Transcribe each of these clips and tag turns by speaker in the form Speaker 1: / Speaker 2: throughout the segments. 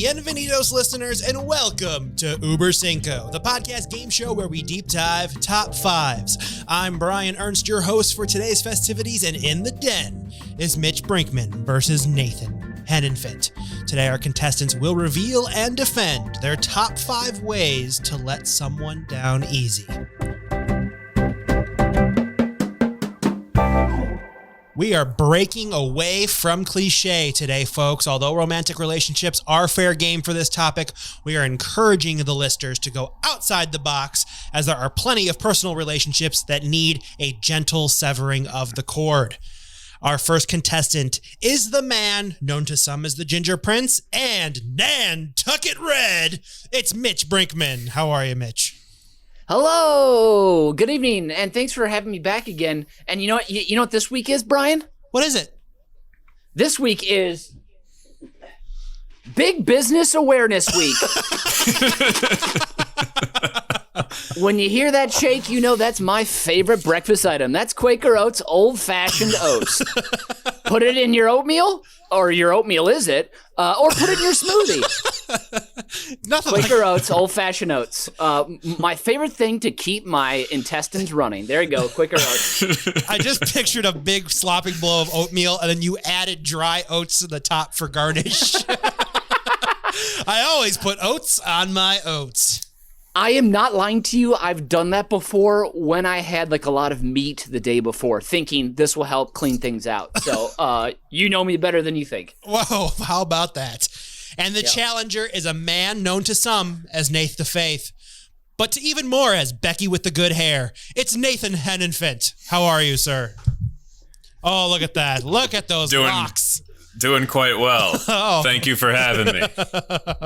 Speaker 1: Bienvenidos, listeners, and welcome to Uber Cinco, the podcast game show where we deep dive top fives. I'm Brian Ernst, your host for today's festivities, and in the den is Mitch Brinkman versus Nathan Henenfit. Today, our contestants will reveal and defend their top 5 ways to let someone down easy. We are breaking away from cliché today, folks. Although romantic relationships are fair game for this topic, we are encouraging the listeners to go outside the box, as there are plenty of personal relationships that need a gentle severing of the cord. Our first contestant is the man known to some as the Ginger Prince and Nantucket Red. It's Mitch Brinkman. How are you, Mitch?
Speaker 2: Hello, good evening, and thanks for having me back again. And you know what? You know what this week is, Brian?
Speaker 1: What is it?
Speaker 2: This week is Big Business Awareness Week. When you hear that shake, you know that's my favorite breakfast item. That's Quaker Oats old-fashioned oats. Put it in your oatmeal, or your oatmeal is it, or put it in your smoothie.
Speaker 1: Nothing
Speaker 2: Quaker Oats, old-fashioned oats. My favorite thing to keep my intestines running. There you go, Quaker Oats.
Speaker 1: I just pictured a big slopping bowl of oatmeal, and then you added dry oats to the top for garnish. I always put oats on my oats.
Speaker 2: I am not lying to you. I've done that before when I had like a lot of meat the day before, thinking this will help clean things out. So you know me better than you think.
Speaker 1: Whoa, how about that? And the challenger is a man known to some as Nath the Faith, but to even more as Becky with the good hair. It's Nathan Henenfit. How are you, sir? Oh, look at that. Look at those locks.
Speaker 3: Doing quite well.
Speaker 1: Oh.
Speaker 3: Thank you for having me.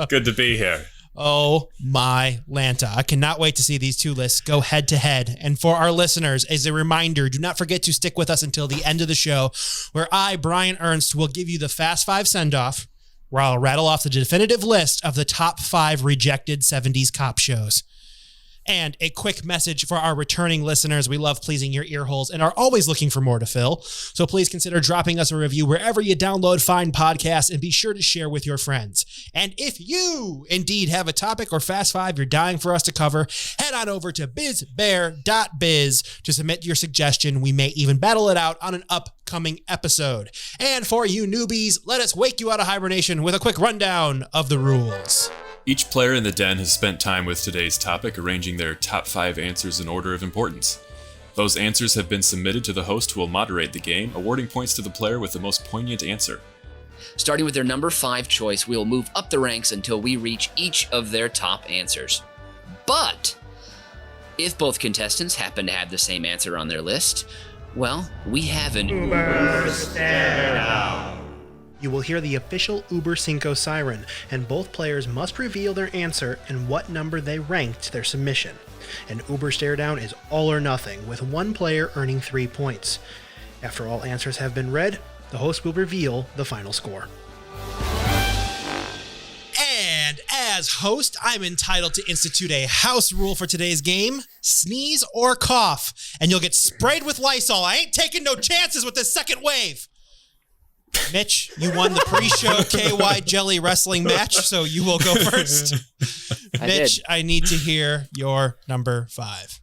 Speaker 3: Good to be here.
Speaker 1: Oh my Lanta. I cannot wait to see these two lists go head to head. And for our listeners, as a reminder, do not forget to stick with us until the end of the show, where I, Brian Ernst, will give you the Fast 5 send-off, where I'll rattle off the definitive list of the top 5 rejected 70s cop shows. And a quick message for our returning listeners. We love pleasing your ear holes and are always looking for more to fill. So please consider dropping us a review wherever you download fine podcasts, and be sure to share with your friends. And if you indeed have a topic or Fast 5 you're dying for us to cover, head on over to bizbear.biz to submit your suggestion. We may even battle it out on an upcoming episode. And for you newbies, let us wake you out of hibernation with a quick rundown of the rules.
Speaker 3: Each player in the den has spent time with today's topic arranging their top 5 answers in order of importance. Those answers have been submitted to the host, who will moderate the game, awarding points to the player with the most poignant answer.
Speaker 2: Starting with their number 5 choice, we will move up the ranks until we reach each of their top answers. But if both contestants happen to have the same answer on their list, well, we have an Uber stare-down.
Speaker 1: You will hear the official Uber Cinco siren, and both players must reveal their answer and what number they ranked their submission. An Uber stare down is all or nothing, with one player earning 3 points. After all answers have been read, the host will reveal the final score. And as host, I'm entitled to institute a house rule for today's game: sneeze or cough, and you'll get sprayed with Lysol. I ain't taking no chances with this second wave. Mitch, you won the pre-show KY Jelly wrestling match, so you will go first. Mitch, I need to hear your number 5.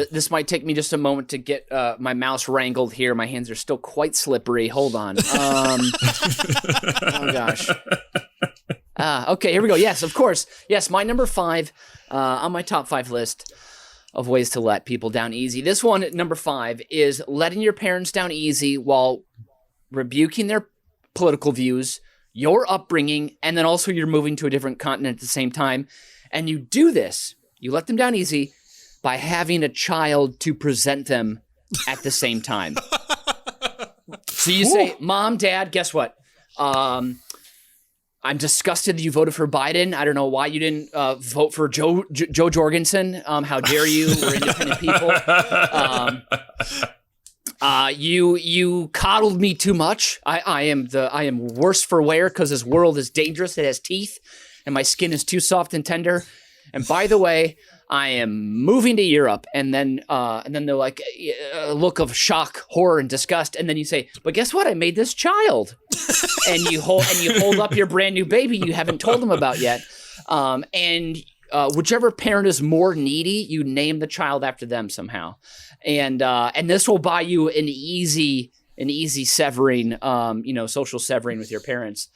Speaker 2: This might take me just a moment to get my mouse wrangled here. My hands are still quite slippery. Hold on. Oh, gosh. Okay, here we go. Yes, of course. Yes, my number 5 on my top 5 list of ways to let people down easy. This one, number 5, is letting your parents down easy while rebuking their political views, your upbringing, and then also you're moving to a different continent at the same time. And you do this, you let them down easy by having a child to present them at the same time. So you say, Mom, Dad, guess what? I'm disgusted that you voted for Biden. I don't know why you didn't vote for Joe Jorgensen. How dare you? We're independent people. You coddled me too much. I am worse for wear because this world is dangerous. It has teeth, and my skin is too soft and tender. And by the way, I am moving to Europe, and then they're like a look of shock, horror, and disgust, and then you say, "But guess what? I made this child," and you hold up your brand new baby you haven't told them about yet, and whichever parent is more needy, you name the child after them somehow, and this will buy you an easy severing, social severing with your parents.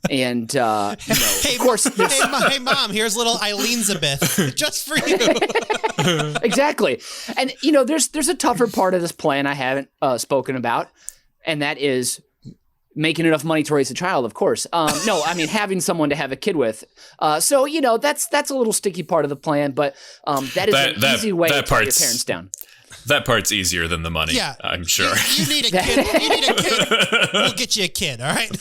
Speaker 2: Hey,
Speaker 1: of course, hey, Mom, here's little Eileen'sabeth just for you.
Speaker 2: Exactly. And, there's a tougher part of this plan I haven't spoken about, and that is making enough money to raise a child, of course. Having someone to have a kid with. That's a little sticky part of the plan, but that is an easy way to tie your parents down.
Speaker 3: That part's easier than the money.
Speaker 1: Yeah,
Speaker 3: I'm sure.
Speaker 1: You need a kid. We'll get you a kid. All right.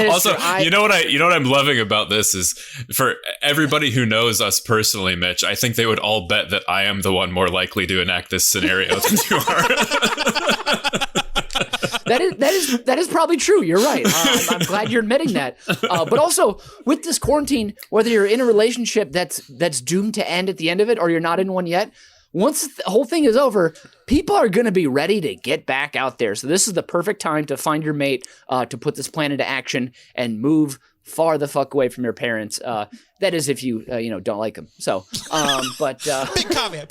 Speaker 3: Also, you know what I'm loving about this is, for everybody who knows us personally, Mitch, I think they would all bet that I am the one more likely to enact this scenario than you are.
Speaker 2: That is probably true. You're right. I'm glad you're admitting that. But also, with this quarantine, whether you're in a relationship that's doomed to end at the end of it, or you're not in one yet, once the whole thing is over, people are going to be ready to get back out there. So this is the perfect time to find your mate, to put this plan into action and move far the fuck away from your parents. That is if you don't like them. So,
Speaker 1: big caveat.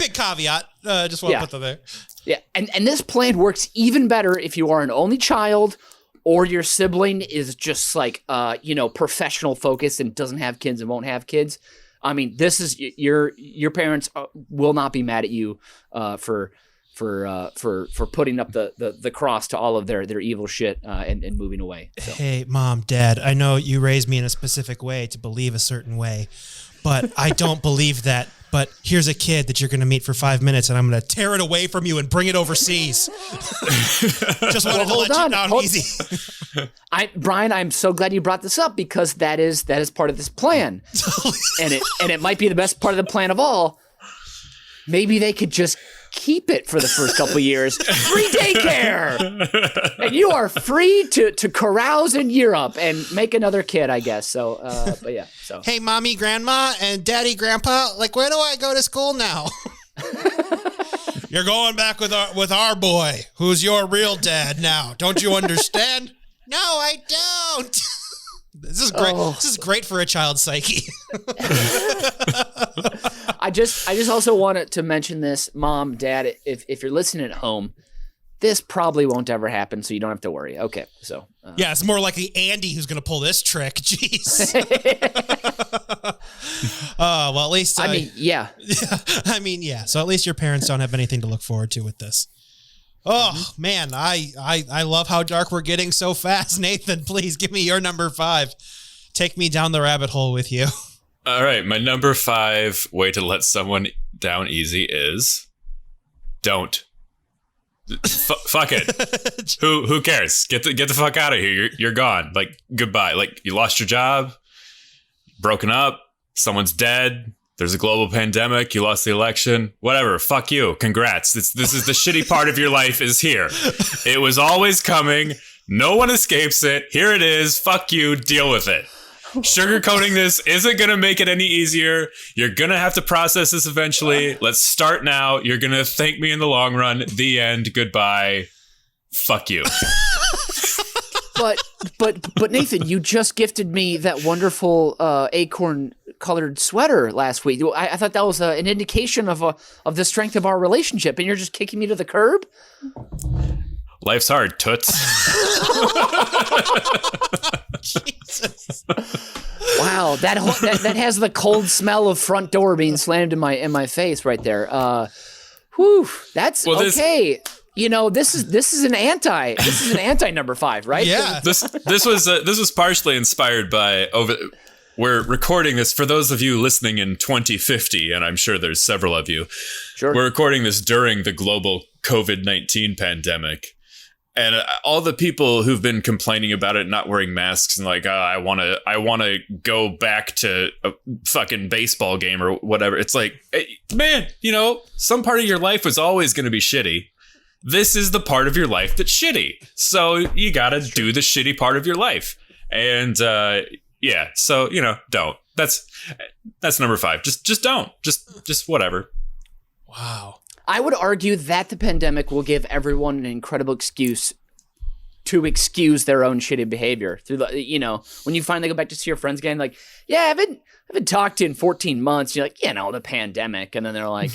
Speaker 1: Just want to put that there.
Speaker 2: Yeah, and this plan works even better if you are an only child, or your sibling is just like professional focused and doesn't have kids and won't have kids. I mean, this is your parents will not be mad at you for putting up the cross to all of their evil shit and moving away. So.
Speaker 1: Hey, Mom, Dad, I know you raised me in a specific way to believe a certain way, but I don't believe that. But here's a kid that you're going to meet for 5 minutes, and I'm going to tear it away from you and bring it overseas. Just wanted to let you down easy.
Speaker 2: Brian, I'm so glad you brought this up, because that is part of this plan, and it might be the best part of the plan of all. Maybe they could just keep it for the first couple of years. Free daycare! And you are free to carouse in Europe and make another kid, I guess. So, but yeah. So.
Speaker 1: Hey, Mommy, Grandma, and Daddy, Grandpa, where do I go to school now? You're going back with our boy, who's your real dad now. Don't you understand? No, I don't. This is great. This is great for a child's psyche.
Speaker 2: I just also wanted to mention this, Mom, Dad, if you're listening at home, this probably won't ever happen, so you don't have to worry. Okay, so.
Speaker 1: Yeah, it's more likely Andy who's going to pull this trick. Jeez. Well, at least.
Speaker 2: Yeah.
Speaker 1: Yeah. So at least your parents don't have anything to look forward to with this. Oh, man, I love how dark we're getting so fast. Nathan, please give me your number 5. Take me down the rabbit hole with you.
Speaker 3: All right, my number 5 way to let someone down easy is don't. Fuck it. Who cares? Get the fuck out of here. You're gone. Goodbye. You lost your job, broken up, someone's dead. There's a global pandemic. You lost the election. Whatever. Fuck you. Congrats. This is the shitty part of your life is here. It was always coming. No one escapes it. Here it is. Fuck you. Deal with it. Sugarcoating this isn't going to make it any easier. You're going to have to process this eventually. Let's start now. You're going to thank me in the long run. The end. Goodbye. Fuck you.
Speaker 2: But Nathan, you just gifted me that wonderful acorn-colored sweater last week. I thought that was an indication of the strength of our relationship, and you're just kicking me to the curb?
Speaker 3: Life's hard, toots.
Speaker 1: Jesus.
Speaker 2: Wow, that has the cold smell of front door being slammed in my face right there. Whew, that's okay. This is an anti number 5, right?
Speaker 1: Yeah.
Speaker 3: This was partially inspired by we're recording this for those of you listening in 2050, and I'm sure there's several of you.
Speaker 2: Sure.
Speaker 3: We're recording this during the global COVID-19 pandemic. And all the people who've been complaining about it, not wearing masks, and I want to go back to a fucking baseball game or whatever. It's like, man, some part of your life was always going to be shitty. This is the part of your life that's shitty. So you got to do the shitty part of your life. And yeah, so, don't. That's number 5. Just don't. Just whatever.
Speaker 1: Wow.
Speaker 2: I would argue that the pandemic will give everyone an incredible excuse to excuse their own shitty behavior through the, when you finally go back to see your friends again, like, yeah, I haven't talked to you in 14 months. You're like, the pandemic. And then they're like,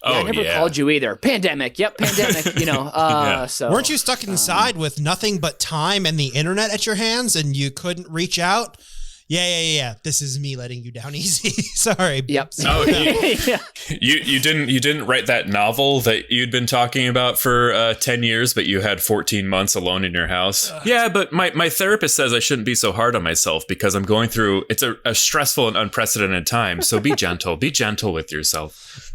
Speaker 2: I never called you either. Pandemic. Yep. Pandemic, so.
Speaker 1: Weren't you stuck inside with nothing but time and the internet at your hands and you couldn't reach out? Yeah. This is me letting you down easy. Sorry.
Speaker 2: Yep.
Speaker 3: Oh, you didn't write that novel that you'd been talking about for 10 years, but you had 14 months alone in your house. Yeah, but my therapist says I shouldn't be so hard on myself because I'm going through it's a stressful and unprecedented time. So be gentle. Be gentle with yourself.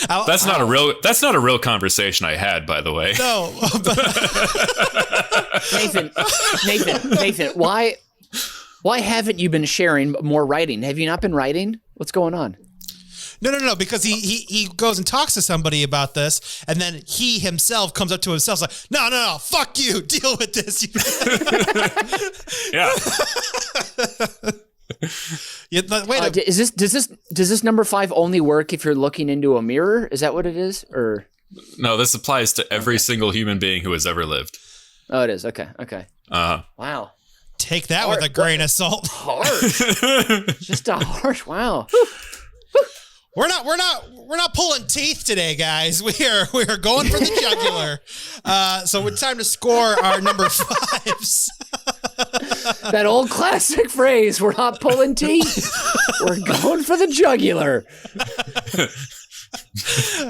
Speaker 3: That's not a real conversation I had, by the way.
Speaker 1: No.
Speaker 2: Nathan, why haven't you been sharing more writing? Have you not been writing? What's going on?
Speaker 1: No, because he goes and talks to somebody about this, and then he himself comes up to himself like, no, fuck you, deal with this.
Speaker 3: Yeah.
Speaker 2: Wait, does this number 5 only work if you're looking into a mirror? Is that what it is? Or
Speaker 3: no, this applies to every single human being who has ever lived.
Speaker 2: Oh, it is. Okay. Wow.
Speaker 1: Take that with a grain of salt.
Speaker 2: Harsh. Just a harsh. Wow.
Speaker 1: We're not pulling teeth today, guys. We are going for the jugular. So it's time to score our number 5s.
Speaker 2: That old classic phrase, we're not pulling teeth. We're going for the jugular.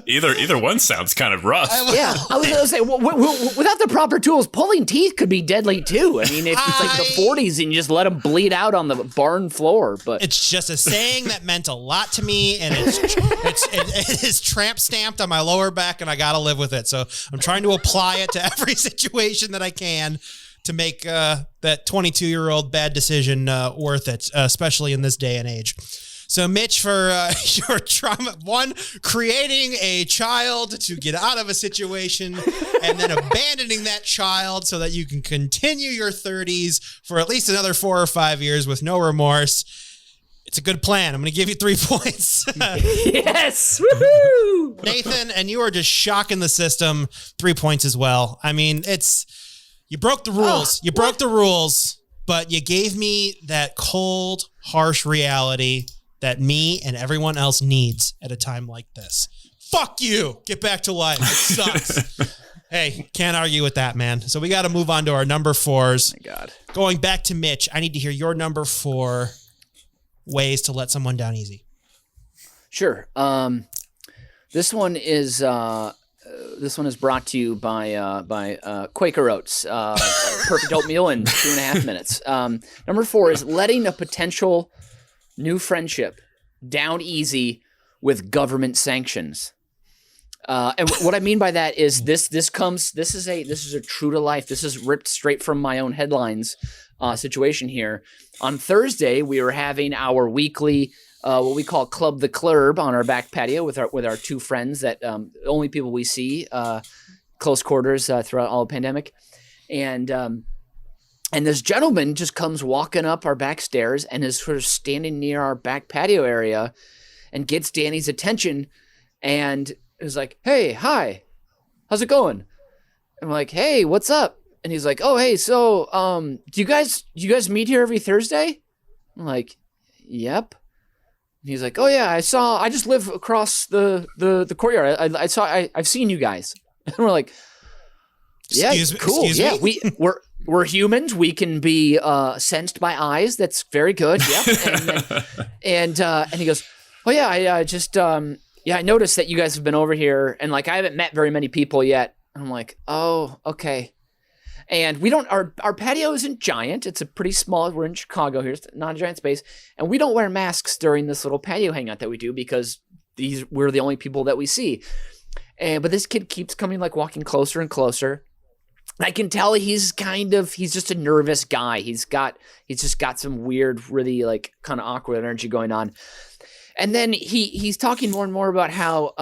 Speaker 3: Either one sounds kind of rough.
Speaker 2: Yeah, I was going to say, without the proper tools, pulling teeth could be deadly too. I mean, if it's like the 40s and you just let them bleed out on the barn floor. But
Speaker 1: it's just a saying that meant a lot to me, and it is tramp stamped on my lower back, and I got to live with it. So I'm trying to apply it to every situation that I can to make that 22-year-old bad decision worth it, especially in this day and age. So, Mitch, for your trauma, 1, creating a child to get out of a situation and then abandoning that child so that you can continue your 30s for at least another 4 or 5 years with no remorse. It's a good plan. I'm going to give you 3 points.
Speaker 2: Yes. Woohoo!
Speaker 1: Nathan, and you are just shocking the system. 3 points as well. I mean, you broke the rules. You broke the rules, but you gave me that cold, harsh reality that me and everyone else needs at a time like this. Fuck you. Get back to life. It sucks. Hey, can't argue with that, man. So we got to move on to our number 4s.
Speaker 2: My God.
Speaker 1: Going back to Mitch, I need to hear your number 4 ways to let someone down easy.
Speaker 2: Sure. This one is brought to you by Quaker Oats. Perfect oatmeal in 2.5 minutes. Number 4 is letting a potential new friendship down easy with government sanctions. And what I mean by that is this is a true to life. This is ripped straight from my own headlines situation here. On Thursday, we were having our weekly what we call Club the Club on our back patio with our 2 friends that only people we see close quarters throughout all the pandemic. And this gentleman just comes walking up our back stairs and is sort of standing near our back patio area and gets Danny's attention and is like, "Hey, hi, how's it going?" And we're like, "Hey, what's up?" And he's like, "Oh, hey, so do you guys meet here every Thursday?" I'm like, "Yep." And he's like, "Oh yeah, I just live across the courtyard. I've seen you guys." And we're like, "Yeah, cool. Yeah, we're humans. We can be sensed by eyes. That's very good." Yep. And he goes, "Oh yeah, I noticed that you guys have been over here, and like I haven't met very many people yet." And I'm like, "Oh, okay." And our patio isn't giant. It's a pretty small. We're in Chicago here. It's not a giant space, and we don't wear masks during this little patio hangout that we do because we're the only people that we see. But this kid keeps coming, like walking closer and closer. I can tell he's just a nervous guy. He's just got some weird, really like kind of awkward energy going on. And then he's talking more and more about how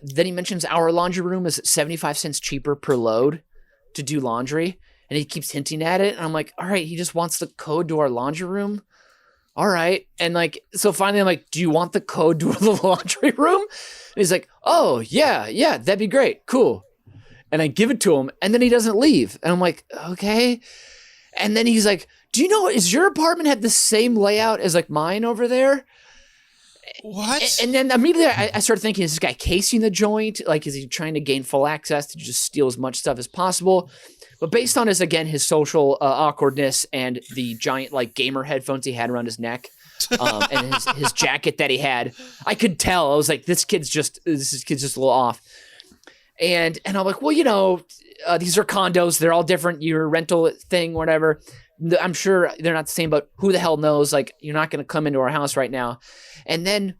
Speaker 2: then he mentions our laundry room is 75 cents cheaper per load to do laundry. And he keeps hinting at it. And I'm like, all right, he just wants the code to our laundry room. all right. And like, so finally I'm like, do you want the code to the laundry room? And he's like, oh yeah, that'd be great. Cool. And I give it to him and then he doesn't leave. And I'm like, okay. And then he's like, do you know, is your apartment have the same layout as like mine over there?
Speaker 1: What?
Speaker 2: And then immediately I started thinking, is this guy casing the joint? Like, is he trying to gain full access to just steal as much stuff as possible? But based on his social awkwardness and the giant like gamer headphones he had around his neck, and his jacket that he had, I could tell. I was like, this kid's just a little off. And I'm like, well, you know, these are condos. They're all different. Your rental thing, whatever. I'm sure they're not the same, but who the hell knows? Like, you're not going to come into our house right now. And then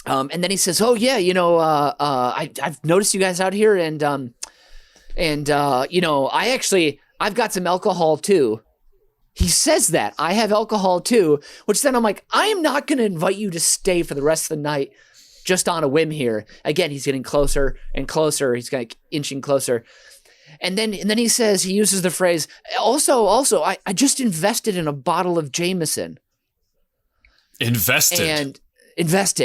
Speaker 2: he says, oh yeah, you know, I've noticed you guys out here and you know, I've got some alcohol too. He says that I have alcohol too, which then I'm like, I am not going to invite you to stay for the rest of the night just on a whim here. Again, he's getting closer and closer. He's like inching closer. And then he says, he uses the phrase, also, I just invested in a bottle of Jameson.
Speaker 3: Invested.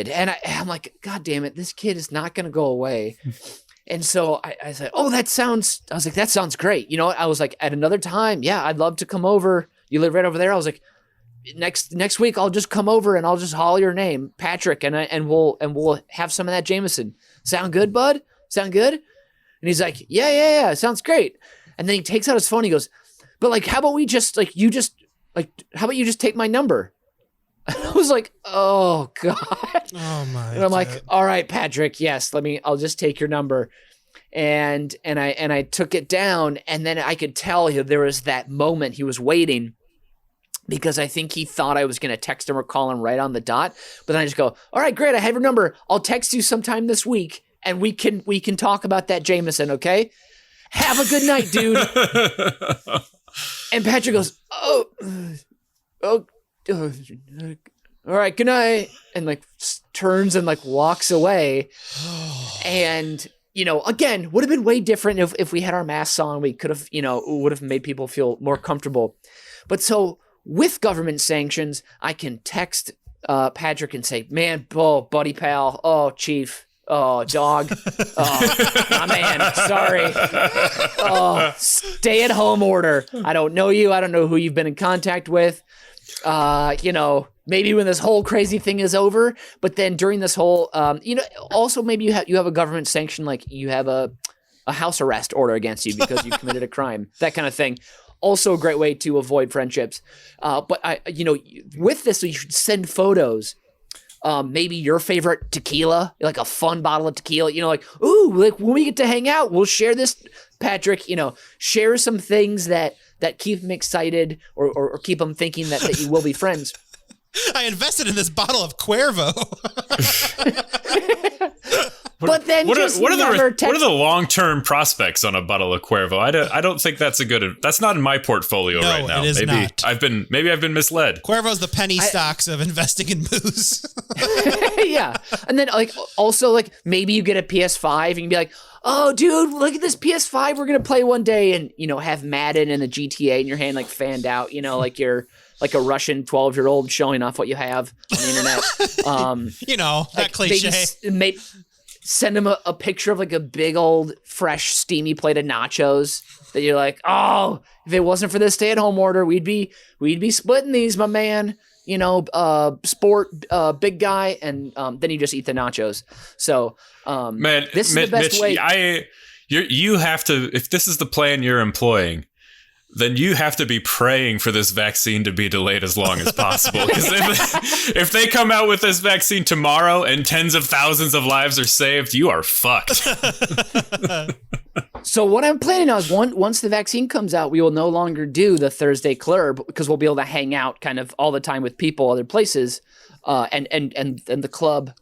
Speaker 2: And I'm like, God damn it, this kid is not going to go away. And so I said, that sounds great. You know what? I was like, at another time, yeah, I'd love to come over. You live right over there. I was like, next week I'll just come over and I'll just holler your name, Patrick, and we'll have some of that Jameson. Sound good, bud? Sound good? And he's like, yeah, sounds great. And then he takes out his phone. He goes, but like, how about we just how about you just take my number? And I was like, oh God.
Speaker 1: Oh my.
Speaker 2: And I'm like, all right, Patrick, yes, I'll just take your number. And I took it down, and then I could tell there was that moment he was waiting, because I think he thought I was going to text him or call him right on the dot. But then I just go, all right, great, I have your number. I'll text you sometime this week, and we can talk about that Jameson, okay? Have a good night, dude. And Patrick goes, oh, all right, good night. And like turns and like walks away. And, you know, again, would have been way different if we had our masks on. We could have, you know, would have made people feel more comfortable. But so with government sanctions, I can text Patrick and say, man, buddy pal, chief, dog, my man, sorry. Stay at home order. I don't know you. I don't know who you've been in contact with. You know, maybe when this whole crazy thing is over, but then during this whole, you know, also maybe you have a government sanction, like you have a house arrest order against you because you committed a crime, that kind of thing. Also a great way to avoid friendships. But you know, with this, you should send photos. Maybe your favorite tequila, like a fun bottle of tequila, you know, like, ooh, like when we get to hang out, we'll share this, Patrick, you know, share some things that keep them excited or keep them thinking that you will be friends.
Speaker 1: I invested in this bottle of Cuervo.
Speaker 2: But then
Speaker 3: what are the long-term prospects on a bottle of Cuervo? I don't think that's that's not in my portfolio right now.
Speaker 1: It is not.
Speaker 3: I've been misled.
Speaker 1: Cuervo's the penny stocks of investing in booze.
Speaker 2: Yeah. And then like also like maybe you get a PS5 and you can be like, oh dude, look at this PS5 we're gonna play one day, and you know, have Madden and the GTA in your hand, like fanned out, you know, like you're like a Russian 12-year-old showing off what you have on the internet.
Speaker 1: You know, that like cliche.
Speaker 2: Send him a picture of like a big old fresh steamy plate of nachos that you're like, oh, if it wasn't for this stay-at-home order, we'd be splitting these, my man. You know, big guy, and then you just eat the nachos. So,
Speaker 3: man,
Speaker 2: this is the best way.
Speaker 3: You have to, if this is the plan you're employing, then you have to be praying for this vaccine to be delayed as long as possible. Because if they come out with this vaccine tomorrow and tens of thousands of lives are saved, you are fucked.
Speaker 2: So what I'm planning now is once the vaccine comes out, we will no longer do the Thursday Club, because we'll be able to hang out kind of all the time with people other places. And the club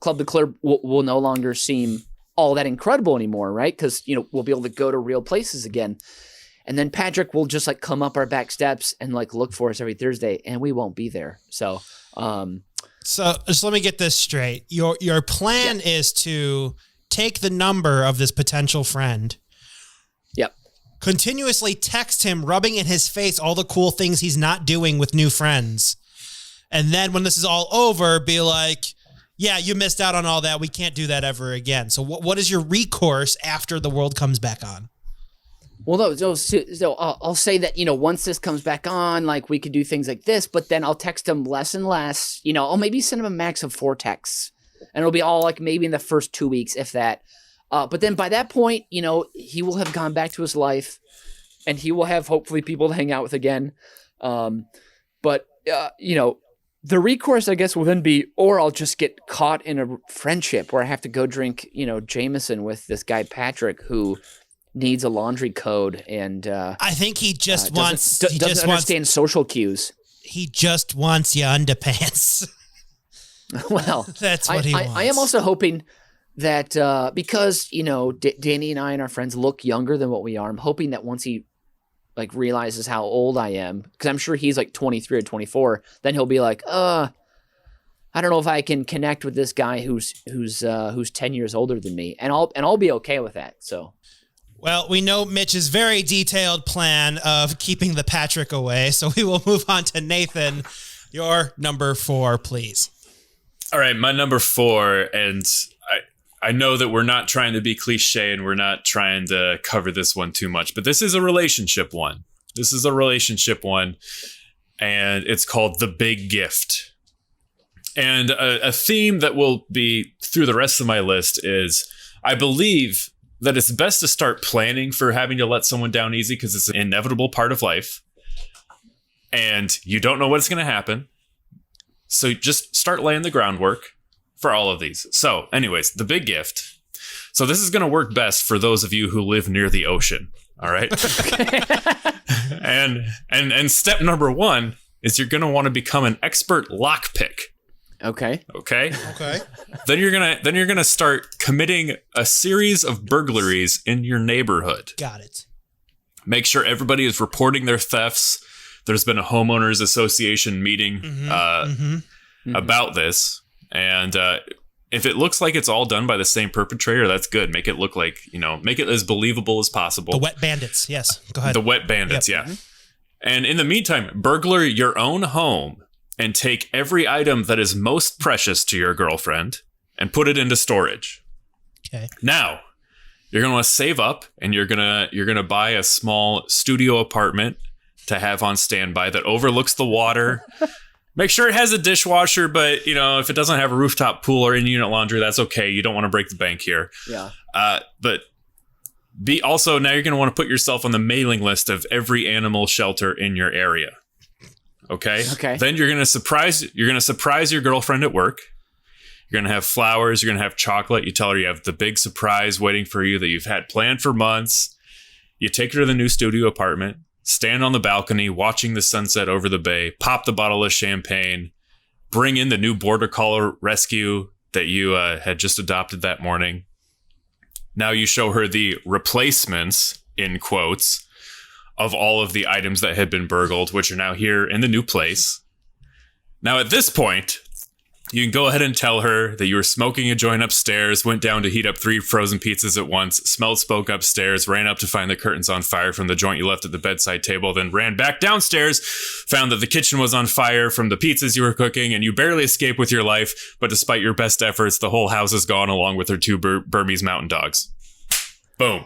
Speaker 2: will no longer seem all that incredible anymore, right? Because, you know, we'll be able to go to real places again. And then Patrick will just like come up our back steps and like look for us every Thursday, and we won't be there. So
Speaker 1: just let me get this straight. Your plan is to take the number of this potential friend.
Speaker 2: Yep.
Speaker 1: Continuously text him, rubbing in his face all the cool things he's not doing with new friends. And then when this is all over, be like, yeah, you missed out on all that. We can't do that ever again. So what is your recourse after the world comes back on?
Speaker 2: Well, no, so I'll say that, once this comes back on, like we could do things like this, but then I'll text him less and less. I'll maybe send him a max of 4 texts, and it'll be all like maybe in the first 2 weeks, if that. But then by that point, he will have gone back to his life, and he will have hopefully people to hang out with again. But the recourse, I guess, will then be, or I'll just get caught in a friendship where I have to go drink, Jameson with this guy Patrick, who needs a laundry code, and
Speaker 1: I think he just
Speaker 2: doesn't understand social cues.
Speaker 1: He just wants you underpants.
Speaker 2: Well,
Speaker 1: that's what he wants.
Speaker 2: I am also hoping that because Danny and I and our friends look younger than what we are, I'm hoping that once he like realizes how old I am, because I'm sure he's like 23 or 24, then he'll be like, I don't know if I can connect with this guy who's 10 years older than me, and I'll be okay with that. So.
Speaker 1: Well, we know Mitch's very detailed plan of keeping the Patrick away, so we will move on to Nathan. Your number 4, please.
Speaker 3: All right, my number 4, and I know that we're not trying to be cliche and we're not trying to cover this one too much, but this is a relationship one. And it's called The Big Gift. And a theme that will be through the rest of my list is, I believe that it's best to start planning for having to let someone down easy, because it's an inevitable part of life and you don't know what's going to happen. So just start laying the groundwork for all of these. So anyways, the big gift. So this is going to work best for those of you who live near the ocean. All right. and step number 1 is you're going to want to become an expert lockpick.
Speaker 2: Okay.
Speaker 3: Then you're gonna start committing a series of burglaries in your neighborhood.
Speaker 1: Got it.
Speaker 3: Make sure everybody is reporting their thefts. There's been a homeowners association meeting about this, and if it looks like it's all done by the same perpetrator, that's good. Make it look like make it as believable as possible.
Speaker 1: The wet bandits. Yes. Go ahead.
Speaker 3: The wet bandits. Yep. Yeah. And in the meantime, burglar your own home and take every item that is most precious to your girlfriend and put it into storage.
Speaker 1: Okay.
Speaker 3: Now, you're going to want to save up, and you're going to buy a small studio apartment to have on standby that overlooks the water. Make sure it has a dishwasher, but if it doesn't have a rooftop pool or in-unit laundry, that's okay. You don't want to break the bank here.
Speaker 2: Yeah.
Speaker 3: But now you're going to want to put yourself on the mailing list of every animal shelter in your area. Okay. Then you're gonna surprise your girlfriend at work. You're gonna have flowers. You're gonna have chocolate. You tell her you have the big surprise waiting for you that you've had planned for months. You take her to the new studio apartment. Stand on the balcony, watching the sunset over the bay. Pop the bottle of champagne. Bring in the new border collie rescue that you had just adopted that morning. Now you show her the replacements, in quotes, of all of the items that had been burgled, which are now here in the new place. Now, at this point, you can go ahead and tell her that you were smoking a joint upstairs, went down to heat up 3 frozen pizzas at once, smelled smoke upstairs, ran up to find the curtains on fire from the joint you left at the bedside table, then ran back downstairs, found that the kitchen was on fire from the pizzas you were cooking, and you barely escaped with your life, but despite your best efforts, the whole house is gone along with her 2 Burmese mountain dogs. Boom.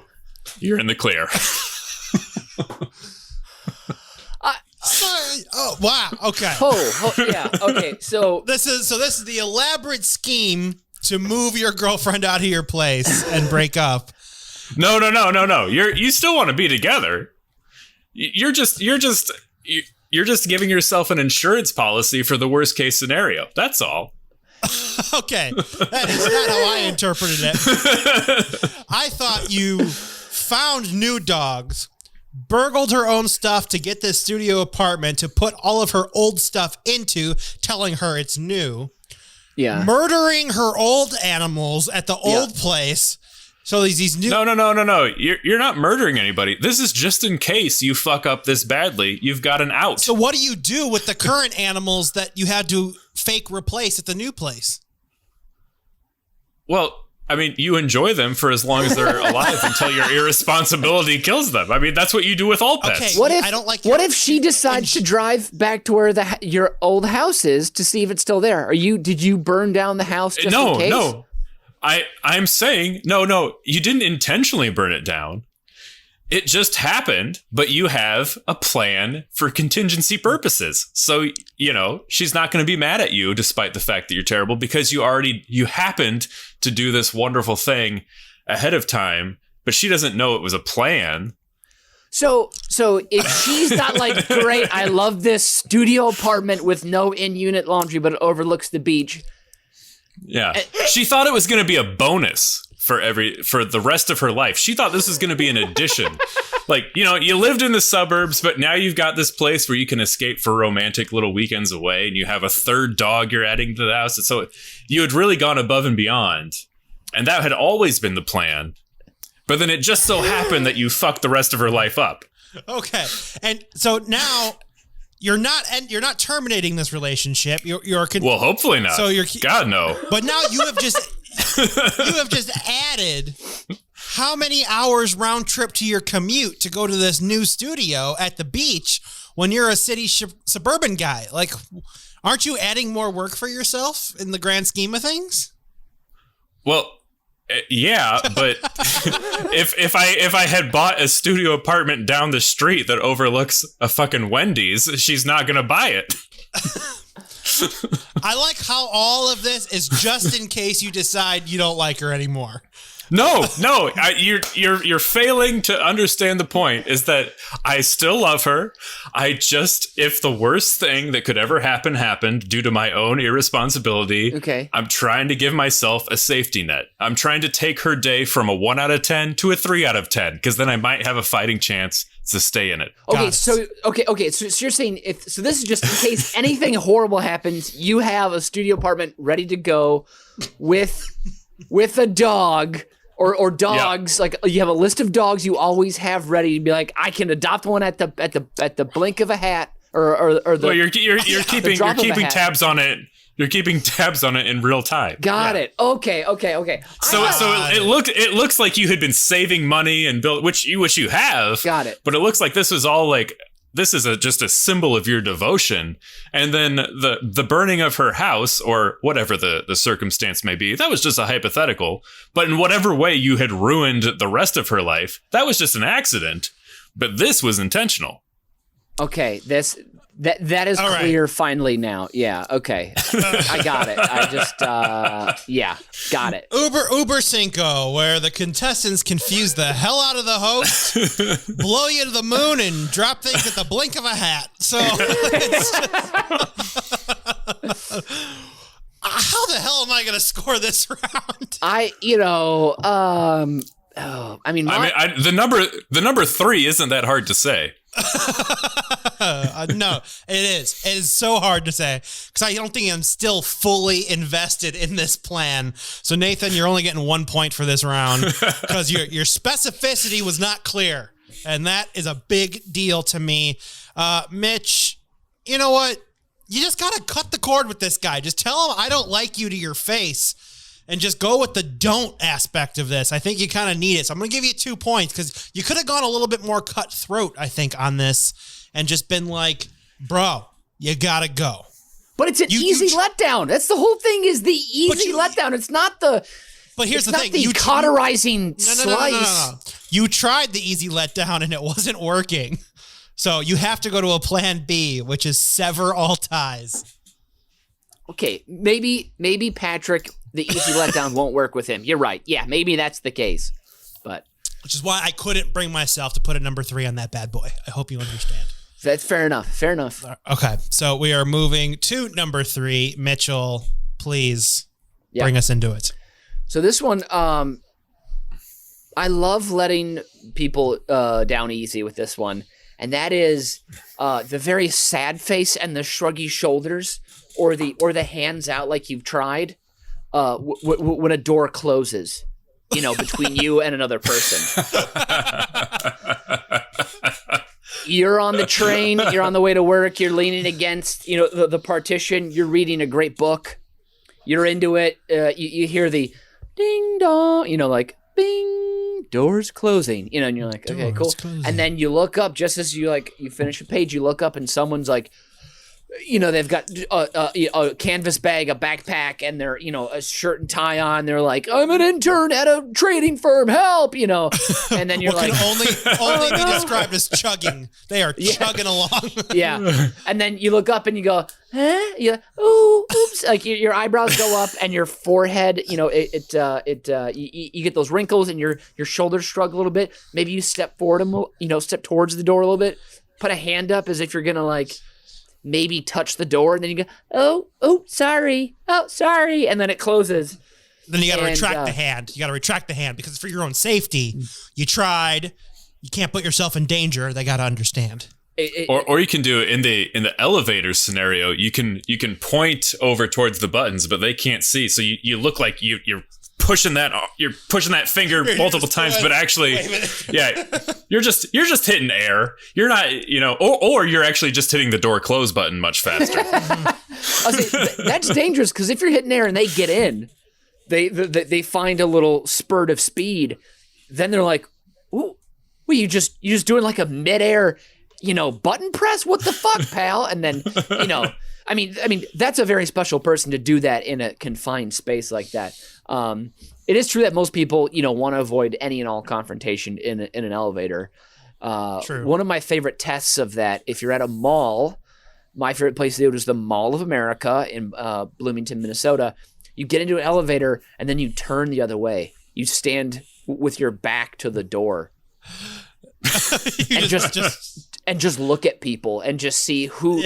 Speaker 3: You're in the clear.
Speaker 1: Oh wow! Okay.
Speaker 2: Yeah. Okay. So
Speaker 1: this is the elaborate scheme to move your girlfriend out of your place and break up.
Speaker 3: No. You still want to be together. You're just giving yourself an insurance policy for the worst case scenario. That's all.
Speaker 1: Okay, that is not how I interpreted it. I thought you found new dogs, burgled her own stuff to get this studio apartment to put all of her old stuff into, telling her it's new.
Speaker 2: Yeah.
Speaker 1: Murdering her old animals at the old place. So these new...
Speaker 3: No. You're not murdering anybody. This is just in case you fuck up this badly. You've got an out.
Speaker 1: So what do you do with the current animals that you had to fake replace at the new place?
Speaker 3: Well, I mean, you enjoy them for as long as they're alive until your irresponsibility kills them. I mean, that's what you do with all pets.
Speaker 1: Okay,
Speaker 2: What if
Speaker 1: I don't like?
Speaker 2: What if she decides to drive back to where your old house is to see if it's still there? Did you burn down the house just in case?
Speaker 3: No. I'm saying no. You didn't intentionally burn it down. It just happened, but you have a plan for contingency purposes. So, she's not going to be mad at you despite the fact that you're terrible because you happened to do this wonderful thing ahead of time, but she doesn't know it was a plan.
Speaker 2: So if she's not like, great, I love this studio apartment with no in-unit laundry, but it overlooks the beach.
Speaker 3: Yeah. She thought it was going to be a bonus for the rest of her life. She thought this was going to be an addition. Like, you lived in the suburbs, but now you've got this place where you can escape for romantic little weekends away, and you have a third dog you're adding to the house. And so you had really gone above and beyond. And that had always been the plan. But then it just so happened that you fucked the rest of her life up.
Speaker 1: Okay. And so now you're not terminating this relationship.
Speaker 3: Well, hopefully not.
Speaker 1: So
Speaker 3: God, no.
Speaker 1: But now you have just added how many hours round trip to your commute to go to this new studio at the beach when you're a city suburban guy? Like, aren't you adding more work for yourself in the grand scheme of things?
Speaker 3: Well, yeah, but if I had bought a studio apartment down the street that overlooks a fucking Wendy's, she's not gonna buy it.
Speaker 1: I like how all of this is just in case you decide you don't like her anymore.
Speaker 3: No, you're failing to understand the point. Is that I still love her. If the worst thing that could ever happen happened due to my own irresponsibility,
Speaker 2: okay, I'm
Speaker 3: trying to give myself a safety net. I'm trying to take her day from a 1 out of 10 to a 3 out of 10, because then I might have a fighting chance to stay in it.
Speaker 2: Okay, so you're saying this is just in case anything horrible happens, you have a studio apartment ready to go with a dog. Or dogs, yeah. Like you have a list of dogs you always have ready to be like, I can adopt one at the blink of a hat, or the. Well,
Speaker 3: you're keeping tabs on it. You're keeping tabs on it in real time.
Speaker 2: Got it. Okay.
Speaker 3: So it looks like you had been saving money and build, which you have.
Speaker 2: Got it.
Speaker 3: But it looks like this was all like, this is just a symbol of your devotion. And then the burning of her house, or whatever the circumstance may be, that was just a hypothetical. But in whatever way you had ruined the rest of her life, that was just an accident. But this was intentional.
Speaker 2: Okay, that is all clear, right. Finally now. Yeah, okay. I got it. I just, got it.
Speaker 1: Uber Cinco, where the contestants confuse the hell out of the host, blow you to the moon, and drop things at the blink of a hat. So, it's just, how the hell am I going to score this round?
Speaker 3: The number 3 isn't that hard to say.
Speaker 1: No, it is. It is so hard to say because I don't think I'm still fully invested in this plan. So Nathan, you're only getting 1 point for this round because your specificity was not clear, and that is a big deal to me. Mitch, you know what? You just gotta cut the cord with this guy. Just tell him I don't like you to your face. And just go with the don't aspect of this. I think you kind of need it. So I'm going to give you 2 points because you could have gone a little bit more cutthroat, I think, on this and just been like, bro, you got to go.
Speaker 2: But it's an easy letdown. That's the whole thing, is the easy letdown. It's not the
Speaker 1: But here's the thing.
Speaker 2: You cauterizing slice.
Speaker 1: No. You tried the easy letdown and it wasn't working. So you have to go to a plan B, which is sever all ties.
Speaker 2: Okay, maybe Patrick, the easy letdown won't work with him. You're right. Yeah, maybe that's the case. But
Speaker 1: which is why I couldn't bring myself to put a number 3 on that bad boy. I hope you understand.
Speaker 2: That's fair enough.
Speaker 1: Okay, so we are moving to number 3. Mitchell, please bring us into it.
Speaker 2: So this one, I love letting people down easy with this one, and that is the very sad face and the shruggy shoulders, or the hands out like you've tried when a door closes, between you and another person. You're on the train, you're on the way to work, you're leaning against, the partition, you're reading a great book, you're into it, you hear the ding dong, like bing, doors closing, and you're like, okay, cool.
Speaker 1: Closing.
Speaker 2: And then you look up just as you finish a page, you look up and someone's like, they've got a canvas bag, a backpack, and they're, a shirt and tie on. They're like, I'm an intern at a trading firm, help, and then you're like,
Speaker 1: can only be described as chugging. They are chugging along.
Speaker 2: Yeah. And then you look up and you go, huh? Yeah. Ooh, oops. Like your eyebrows go up and your forehead, you get those wrinkles and your shoulders shrug a little bit. Maybe you step forward step towards the door a little bit, put a hand up as if you're going to maybe touch the door, and then you go, oh, sorry. And then it closes.
Speaker 1: Then you got to retract the hand. You got to retract the hand because for your own safety, you tried. You can't put yourself in danger. They got to understand.
Speaker 3: Or you can do it in the elevator scenario. You can point over towards the buttons, but they can't see. So you look like you're pushing that finger multiple times, but actually, you're just hitting air. You're not, or you're actually just hitting the door close button much faster.
Speaker 2: That's dangerous because if you're hitting air and they get in, they find a little spurt of speed. Then they're like, "Ooh, well, you just doing like a midair, button press? What the fuck, pal?" And then, I mean, that's a very special person to do that in a confined space like that. It is true that most people, want to avoid any and all confrontation in an elevator.
Speaker 1: True.
Speaker 2: One of my favorite tests of that, if you're at a mall, my favorite place to do it is the Mall of America in Bloomington, Minnesota. You get into an elevator and then you turn the other way. You stand with your back to the door. And just look at people and just see who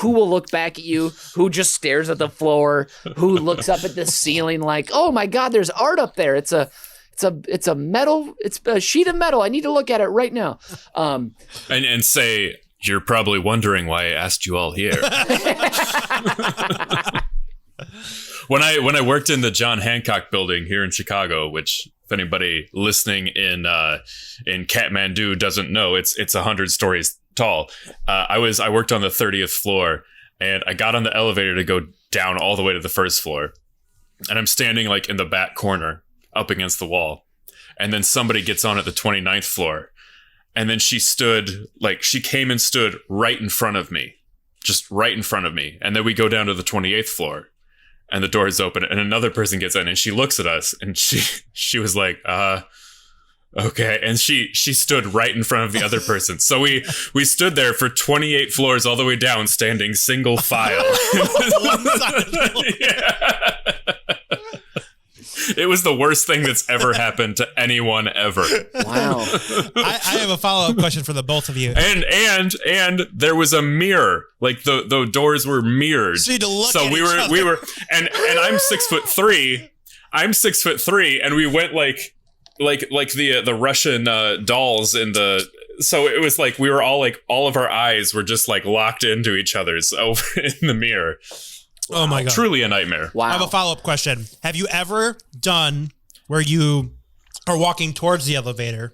Speaker 2: will look back at you, who just stares at the floor, who looks up at the ceiling like, oh my God, there's art up there. It's a sheet of metal. I need to look at it right now.
Speaker 3: And say, you're probably wondering why I asked you all here. When I worked in the John Hancock building here in Chicago, which if anybody listening in Kathmandu doesn't know, it's 100 stories tall. I worked on the 30th floor, and I got on the elevator to go down all the way to the first floor, and I'm standing in the back corner up against the wall, and then somebody gets on at the 29th floor, and then she came and stood right in front of me, just right in front of me, and then we go down to the 28th floor. And the door is open, and another person gets in, and she looks at us, and she was like, okay. And she stood right in front of the other person. So we stood there for 28 floors all the way down, standing single file. Yeah. It was the worst thing that's ever happened to anyone ever.
Speaker 2: Wow.
Speaker 1: I have a follow-up question for the both of you.
Speaker 3: And there was a mirror. The doors were mirrored.
Speaker 1: So you had to look
Speaker 3: so
Speaker 1: at
Speaker 3: we were and I'm 6'3". I'm 6'3", and we went like the Russian dolls in the. So it was like we were all of our eyes were just locked into each other's over in the mirror.
Speaker 1: Oh my God.
Speaker 3: Truly a nightmare.
Speaker 2: Wow.
Speaker 1: I have a follow-up question. Have you ever done where you are walking towards the elevator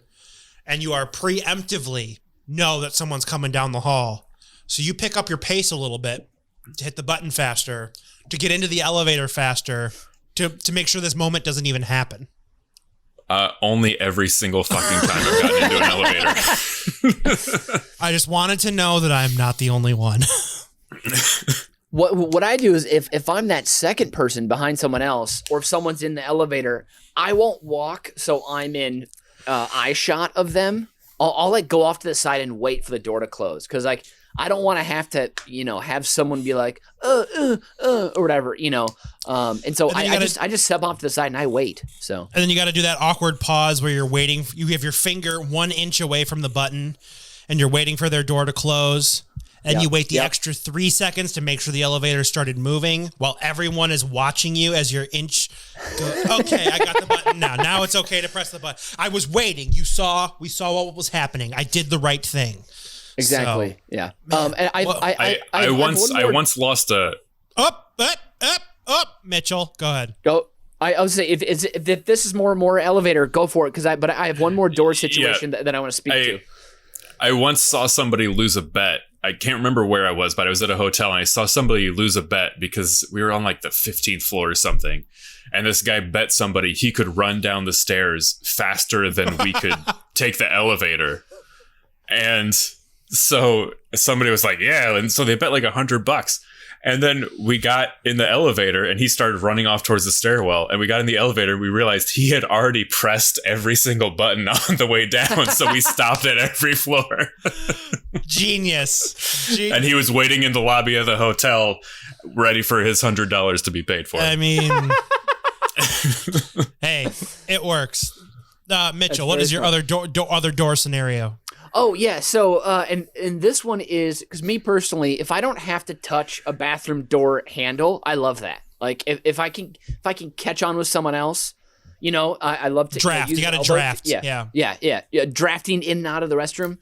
Speaker 1: and you are preemptively know that someone's coming down the hall? So you pick up your pace a little bit to hit the button faster, to get into the elevator faster, to make sure this moment doesn't even happen.
Speaker 3: Only every single fucking time I've gotten into an elevator.
Speaker 1: I just wanted to know that I'm not the only one.
Speaker 2: What I do is if I'm that second person behind someone else, or if someone's in the elevator, I won't walk so I'm in eye shot of them. I'll go off to the side and wait for the door to close, because I don't want to have to have someone be like or whatever, and so I just step off to the side and I wait. So
Speaker 1: and then you got to do that awkward pause where you're waiting. You have your finger 1 inch away from the button, and you're waiting for their door to close. And you wait the extra 3 seconds to make sure the elevator started moving while everyone is watching you as your inch goes. Okay, I got the button now. Now it's okay to press the button. I was waiting. We saw what was happening. I did the right thing.
Speaker 2: Exactly. So, yeah. And
Speaker 3: I once lost a
Speaker 1: up, Mitchell. Go ahead.
Speaker 2: Go. I would say if this is more and more elevator, go for it. But I have one more door situation that I want to speak to.
Speaker 3: I once saw somebody lose a bet I can't remember where I was, but I was at a hotel and I saw somebody lose a bet because we were on like the 15th floor or something. And this guy bet somebody he could run down the stairs faster than we could take the elevator. And so somebody was like, yeah. And so they bet like $100. And then we got in the elevator and he started running off towards the stairwell. And we got in the elevator and we realized he had already pressed every single button on the way down. So we stopped at every floor.
Speaker 1: Genius.
Speaker 3: And he was waiting in the lobby of the hotel, ready for his $100 to be paid for.
Speaker 1: I mean, hey, it works. Mitchell, what is your other door scenario?
Speaker 2: Oh yeah, so and this one is because me personally, if I don't have to touch a bathroom door handle, I love that. Like if I can catch on with someone else, you know, I love to
Speaker 1: draft. You got to draft.
Speaker 2: Yeah. Drafting in and out of the restroom.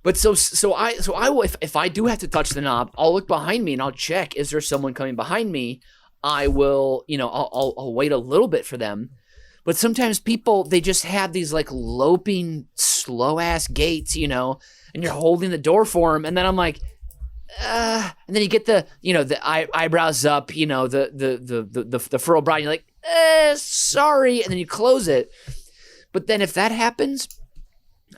Speaker 2: But so I will if I do have to touch the knob, I'll look behind me and I'll check, is there someone coming behind me? I will, you know, I'll wait a little bit for them. But sometimes people, they just have these like loping, slow ass gaits, you know, and you're holding the door for them. And then I'm like, and then you get the, you know, the eyebrows up, you know, the furrowed brow. And you're like, sorry. And then you close it. But then if that happens,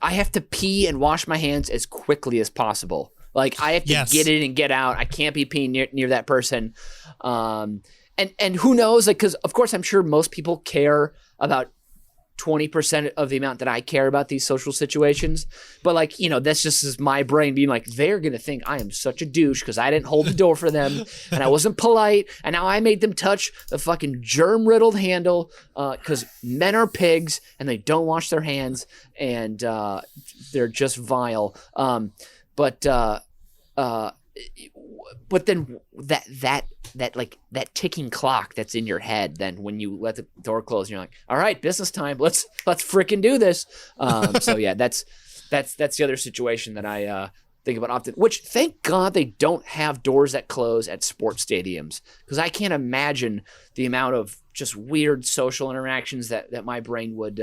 Speaker 2: I have to pee and wash my hands as quickly as possible. Like I have to get in and get out. I can't be peeing near that person. And who knows, like, because of course I'm sure most people care about 20% of the amount that I care about these social situations. But like, you know, that's just is my brain being like, they're going to think I am such a douche because I didn't hold the door for them and I wasn't polite. And now I made them touch the fucking germ-riddled handle because men are pigs and they don't wash their hands and they're just vile. But then that ticking clock that's in your head, then when you let the door close, you're like, all right, business time. Let's freaking do this. So yeah, that's the other situation that I think about often, which thank God they don't have doors that close at sports stadiums. Cause I can't imagine the amount of just weird social interactions that my brain would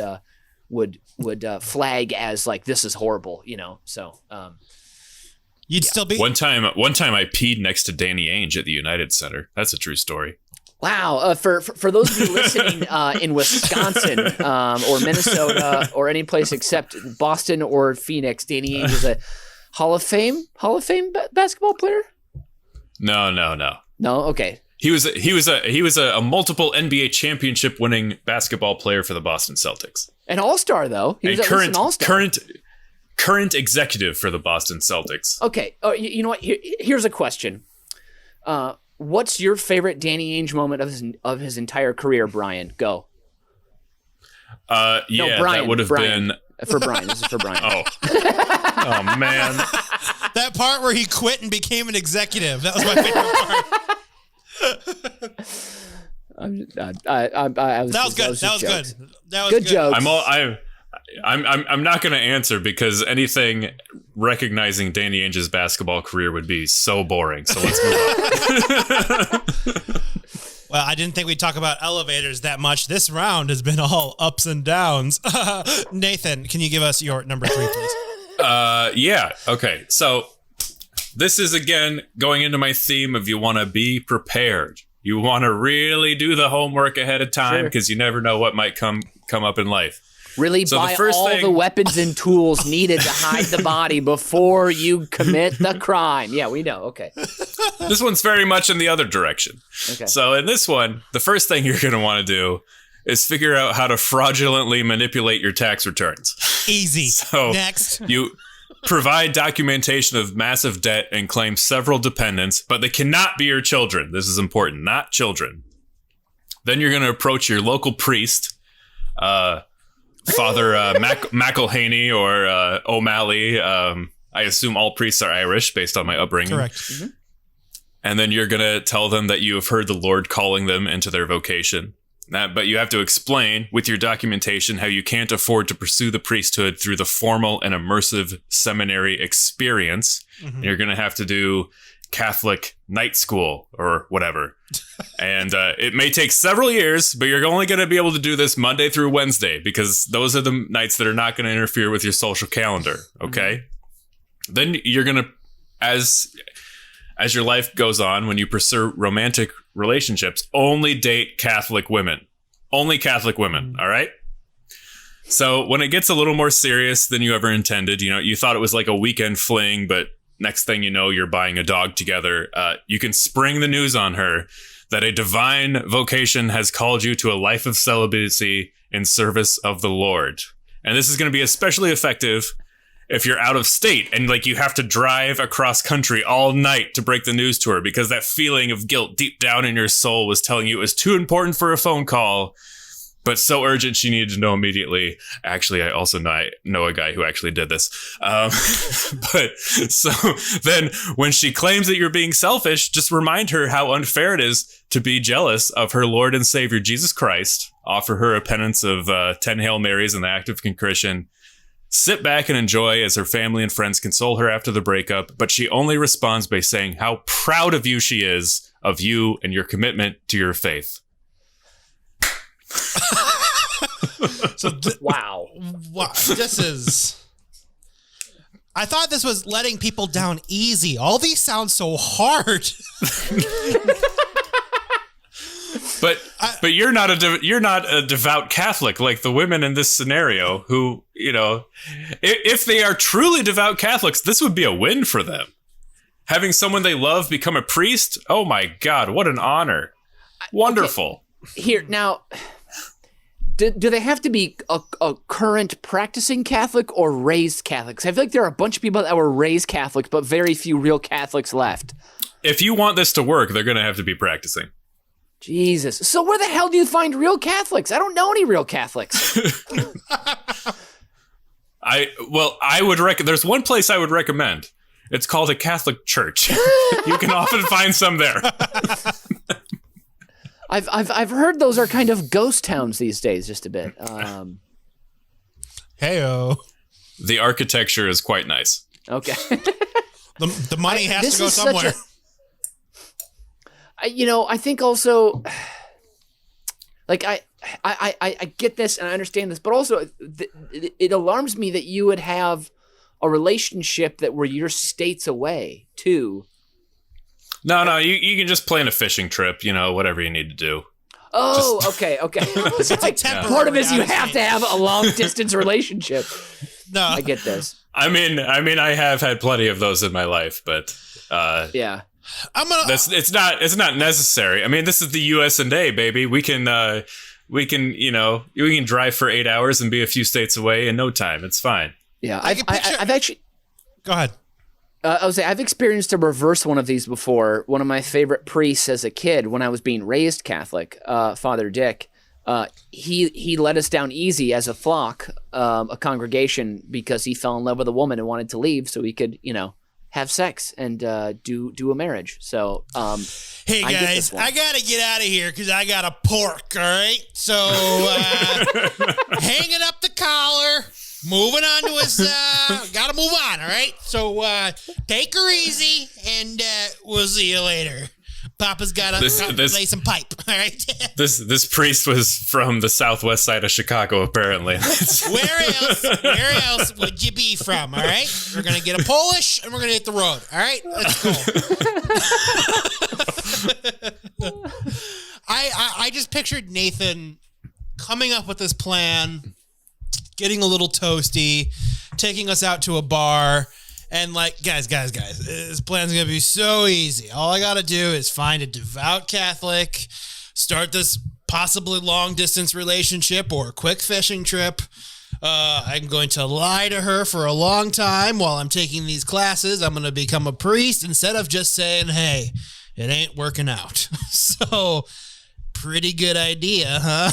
Speaker 2: flag as like, this is horrible, you know? So,
Speaker 1: You'd still be
Speaker 3: one time I peed next to Danny Ainge at the United Center. That's a true story.
Speaker 2: Wow. For those of you listening in Wisconsin or Minnesota or any place except Boston or Phoenix, Danny Ainge is a Hall of Fame basketball player?
Speaker 3: No.
Speaker 2: No. Okay.
Speaker 3: He was a multiple NBA championship winning basketball player for the Boston Celtics.
Speaker 2: An all-star though. He was at least an all-star.
Speaker 3: Current executive for the Boston Celtics.
Speaker 2: Okay. You know what? Here's a question. What's your favorite Danny Ainge moment of his entire career, Brian? Go.
Speaker 3: Brian, that would have been
Speaker 2: for Brian. This is for Brian.
Speaker 3: Oh man,
Speaker 1: that part where he quit and became an executive. That was my favorite part.
Speaker 2: That was good. Good
Speaker 3: jokes. I'm not going to answer because anything recognizing Danny Ainge's basketball career would be so boring. So let's move on.
Speaker 1: Well, I didn't think we'd talk about elevators that much. This round has been all ups and downs. Nathan, can you give us your number 3, please?
Speaker 3: Yeah. Okay. So this is again going into my theme of you want to be prepared. You want to really do the homework ahead of time because you never know what might come up in life.
Speaker 2: Really buy the weapons and tools needed to hide the body before you commit the crime. Yeah, we know. Okay.
Speaker 3: This one's very much in the other direction. Okay. So in this one, the first thing you're going to want to do is figure out how to fraudulently manipulate your tax returns.
Speaker 1: Easy.
Speaker 3: So
Speaker 1: next,
Speaker 3: you provide documentation of massive debt and claim several dependents, but they cannot be your children. This is important, not children. Then you're going to approach your local priest, Father McElhaney or O'Malley. I assume all priests are Irish based on my upbringing.
Speaker 1: Correct. Mm-hmm.
Speaker 3: And then you're going to tell them that you have heard the Lord calling them into their vocation. But you have to explain with your documentation how you can't afford to pursue the priesthood through the formal and immersive seminary experience. Mm-hmm. You're going to have to do Catholic night school or whatever. And it may take several years, but you're only going to be able to do this Monday through Wednesday because those are the nights that are not going to interfere with your social calendar. Okay. Mm-hmm. Then you're going to, as your life goes on, when you pursue romantic relationships, only date Catholic women. Only Catholic women, all right? So when it gets a little more serious than you ever intended, you thought it was like a weekend fling, but next thing you know, you're buying a dog together. You can spring the news on her that a divine vocation has called you to a life of celibacy in service of the Lord. And this is going to be especially effective if you're out of state and like you have to drive across country all night to break the news to her because that feeling of guilt deep down in your soul was telling you it was too important for a phone call, but so urgent she needed to know immediately. Actually, I also know a guy who actually did this. But so then when she claims that you're being selfish, just remind her how unfair it is to be jealous of her Lord and Savior, Jesus Christ. Offer her a penance of 10 Hail Marys and the act of contrition. Sit back and enjoy as her family and friends console her after the breakup, but she only responds by saying how proud of you she is, of you and your commitment to your faith.
Speaker 2: Wow.
Speaker 1: This is... I thought this was letting people down easy. All these sound so hard.
Speaker 3: But you're not a devout Catholic like the women in this scenario who, if they are truly devout Catholics, this would be a win for them. Having someone they love become a priest, oh my God, what an honor. Wonderful.
Speaker 2: Okay. Here, now, do they have to be a current practicing Catholic or raised Catholics? I feel like there are a bunch of people that were raised Catholics, but very few real Catholics left.
Speaker 3: If you want this to work, they're going to have to be practicing.
Speaker 2: Jesus. So where the hell do you find real Catholics? I don't know any real Catholics.
Speaker 3: I would there's one place I would recommend. It's called a Catholic church. You can often find some there.
Speaker 2: I've heard those are kind of ghost towns these days, just a bit.
Speaker 1: Heyo.
Speaker 3: The architecture is quite nice.
Speaker 2: Okay.
Speaker 1: The money has to go somewhere.
Speaker 2: I think also, like, I get this and I understand this, but also it alarms me that you would have a relationship that where you're states away too. No,
Speaker 3: you can just plan a fishing trip, whatever you need to do.
Speaker 2: Oh, okay. It's like part of it is you have to have a long distance relationship. No, I get this.
Speaker 3: I mean, I have had plenty of those in my life, but
Speaker 2: yeah.
Speaker 3: It's not necessary. I mean, this is the US&A, baby. We can drive for 8 hours and be a few states away in no time. It's fine.
Speaker 2: Yeah, I've actually.
Speaker 1: Go ahead.
Speaker 2: I would say I've experienced a reverse one of these before. One of my favorite priests as a kid, when I was being raised Catholic, Father Dick, he let us down easy as a flock, a congregation, because he fell in love with a woman and wanted to leave so he could, have sex and do a marriage. So,
Speaker 1: hey guys, I gotta get out of here because I got a pork. All right, so hanging up the collar, moving on to his. Gotta move on. All right, so take her easy, and we'll see you later. Papa's got to lay some pipe. All right.
Speaker 3: This priest was from the southwest side of Chicago, apparently.
Speaker 1: Where else would you be from? All right. We're gonna get a Polish, and we're gonna hit the road. All right. Let's go. I just pictured Nathan coming up with this plan, getting a little toasty, taking us out to a bar. And like, guys, this plan's going to be so easy. All I got to do is find a devout Catholic, start this possibly long distance relationship or a quick fishing trip. I'm going to lie to her for a long time while I'm taking these classes. I'm going to become a priest instead of just saying, hey, it ain't working out. So pretty good idea, huh?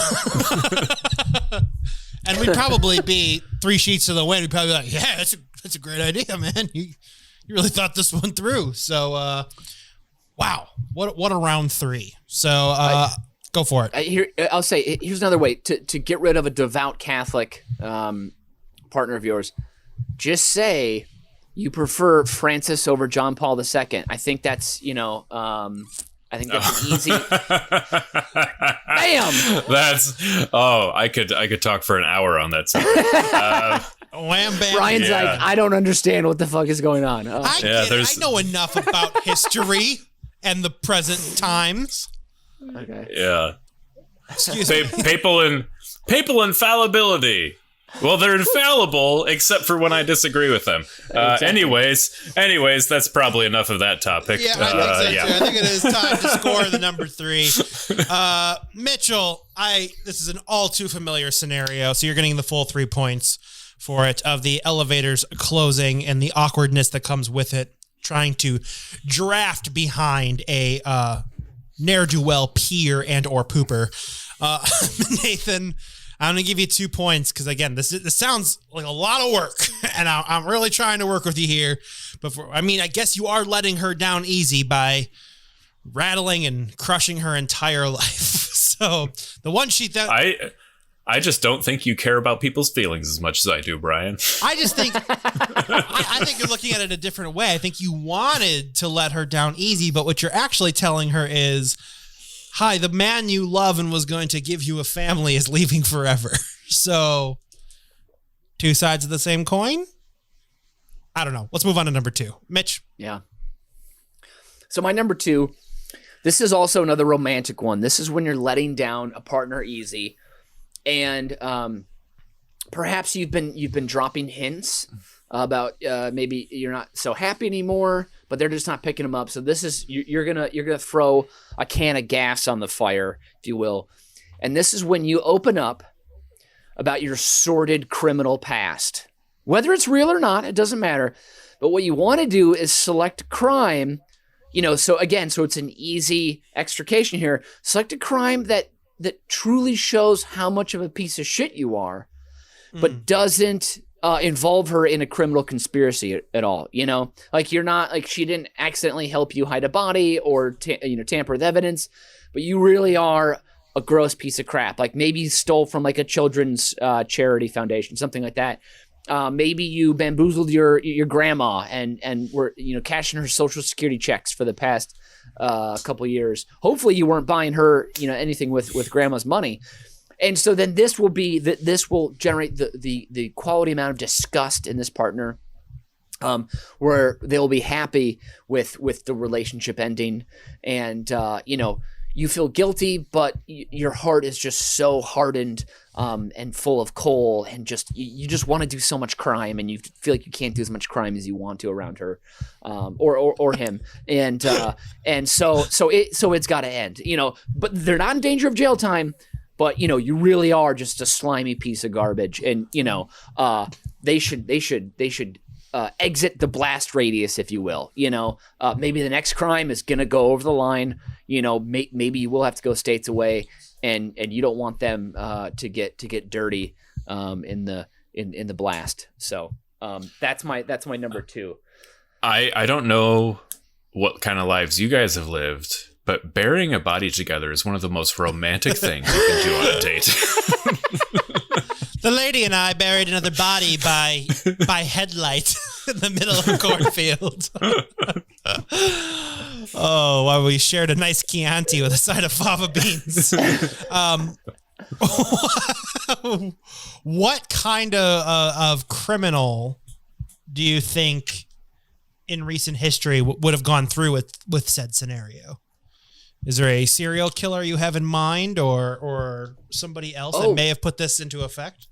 Speaker 1: And we'd probably be 3 sheets to the wind. We'd probably be like, yeah, that's a great idea, man. You really thought this one through. So, wow, what a round 3. So, go for it.
Speaker 2: I'll say here's another way to get rid of a devout Catholic partner of yours. Just say you prefer Francis over John Paul II. I think that's I think that's an easy. Bam.
Speaker 3: I could talk for an hour on that.
Speaker 1: Wham bam.
Speaker 2: Brian's like, I don't understand what the fuck is going on.
Speaker 1: I get it. I know enough about history and the present times.
Speaker 2: Okay.
Speaker 3: Yeah.
Speaker 1: Excuse me.
Speaker 3: Papal infallibility. Well, they're infallible except for when I disagree with them.
Speaker 2: Exactly.
Speaker 3: Anyways, that's probably enough of that topic.
Speaker 1: Yeah, I think so too. I think it is time to score the number 3. Mitchell, this is an all too familiar scenario, so you're getting the full 3 points for it, of the elevators closing and the awkwardness that comes with it, trying to draft behind a ne'er-do-well peer and or pooper. Nathan, I'm going to give you 2 points because, again, this sounds like a lot of work, and I'm really trying to work with you here. But I guess you are letting her down easy by rattling and crushing her entire life. So the one sheet that
Speaker 3: I just don't think you care about people's feelings as much as I do, Brian.
Speaker 1: I just think I think you're looking at it a different way. I think you wanted to let her down easy, but what you're actually telling her is, hi, the man you love and was going to give you a family is leaving forever. So, 2 sides of the same coin? I don't know. Let's move on to number 2. Mitch?
Speaker 2: Yeah. So my number 2, this is also another romantic one. This is when you're letting down a partner easy. And perhaps you've been dropping hints about maybe you're not so happy anymore, but they're just not picking them up. So this is you're gonna throw a can of gas on the fire, if you will. And this is when you open up about your sordid criminal past, whether it's real or not, it doesn't matter. But what you want to do is select crime. So it's an easy extrication here. Select a crime that truly shows how much of a piece of shit you are, but doesn't involve her in a criminal conspiracy at all. Like you're not like she didn't accidentally help you hide a body or tamper with evidence, but you really are a gross piece of crap. Like maybe you stole from like a children's charity foundation, something like that. Maybe you bamboozled your grandma and were cashing her Social Security checks for the past couple of years. Hopefully you weren't buying her anything with grandma's money. And so then this will generate the quality amount of disgust in this partner, where they'll be happy with the relationship ending, and you feel guilty, but your heart is just so hardened and full of coal, and you just want to do so much crime, and you feel like you can't do as much crime as you want to around her, or him, and so it's got to end, But they're not in danger of jail time, but you really are just a slimy piece of garbage, and they should exit the blast radius, if you will. Maybe the next crime is gonna go over the line. Maybe you will have to go states away, and you don't want them to get dirty in the blast. So that's my number 2.
Speaker 3: I don't know what kind of lives you guys have lived, but burying a body together is one of the most romantic things you can do on a date.
Speaker 1: The lady and I buried another body by headlight in the middle of a cornfield. Oh, while we shared a nice Chianti with a side of fava beans. What kind of criminal do you think in recent history would have gone through with said scenario? Is there a serial killer you have in mind, or somebody else that may have put this into effect?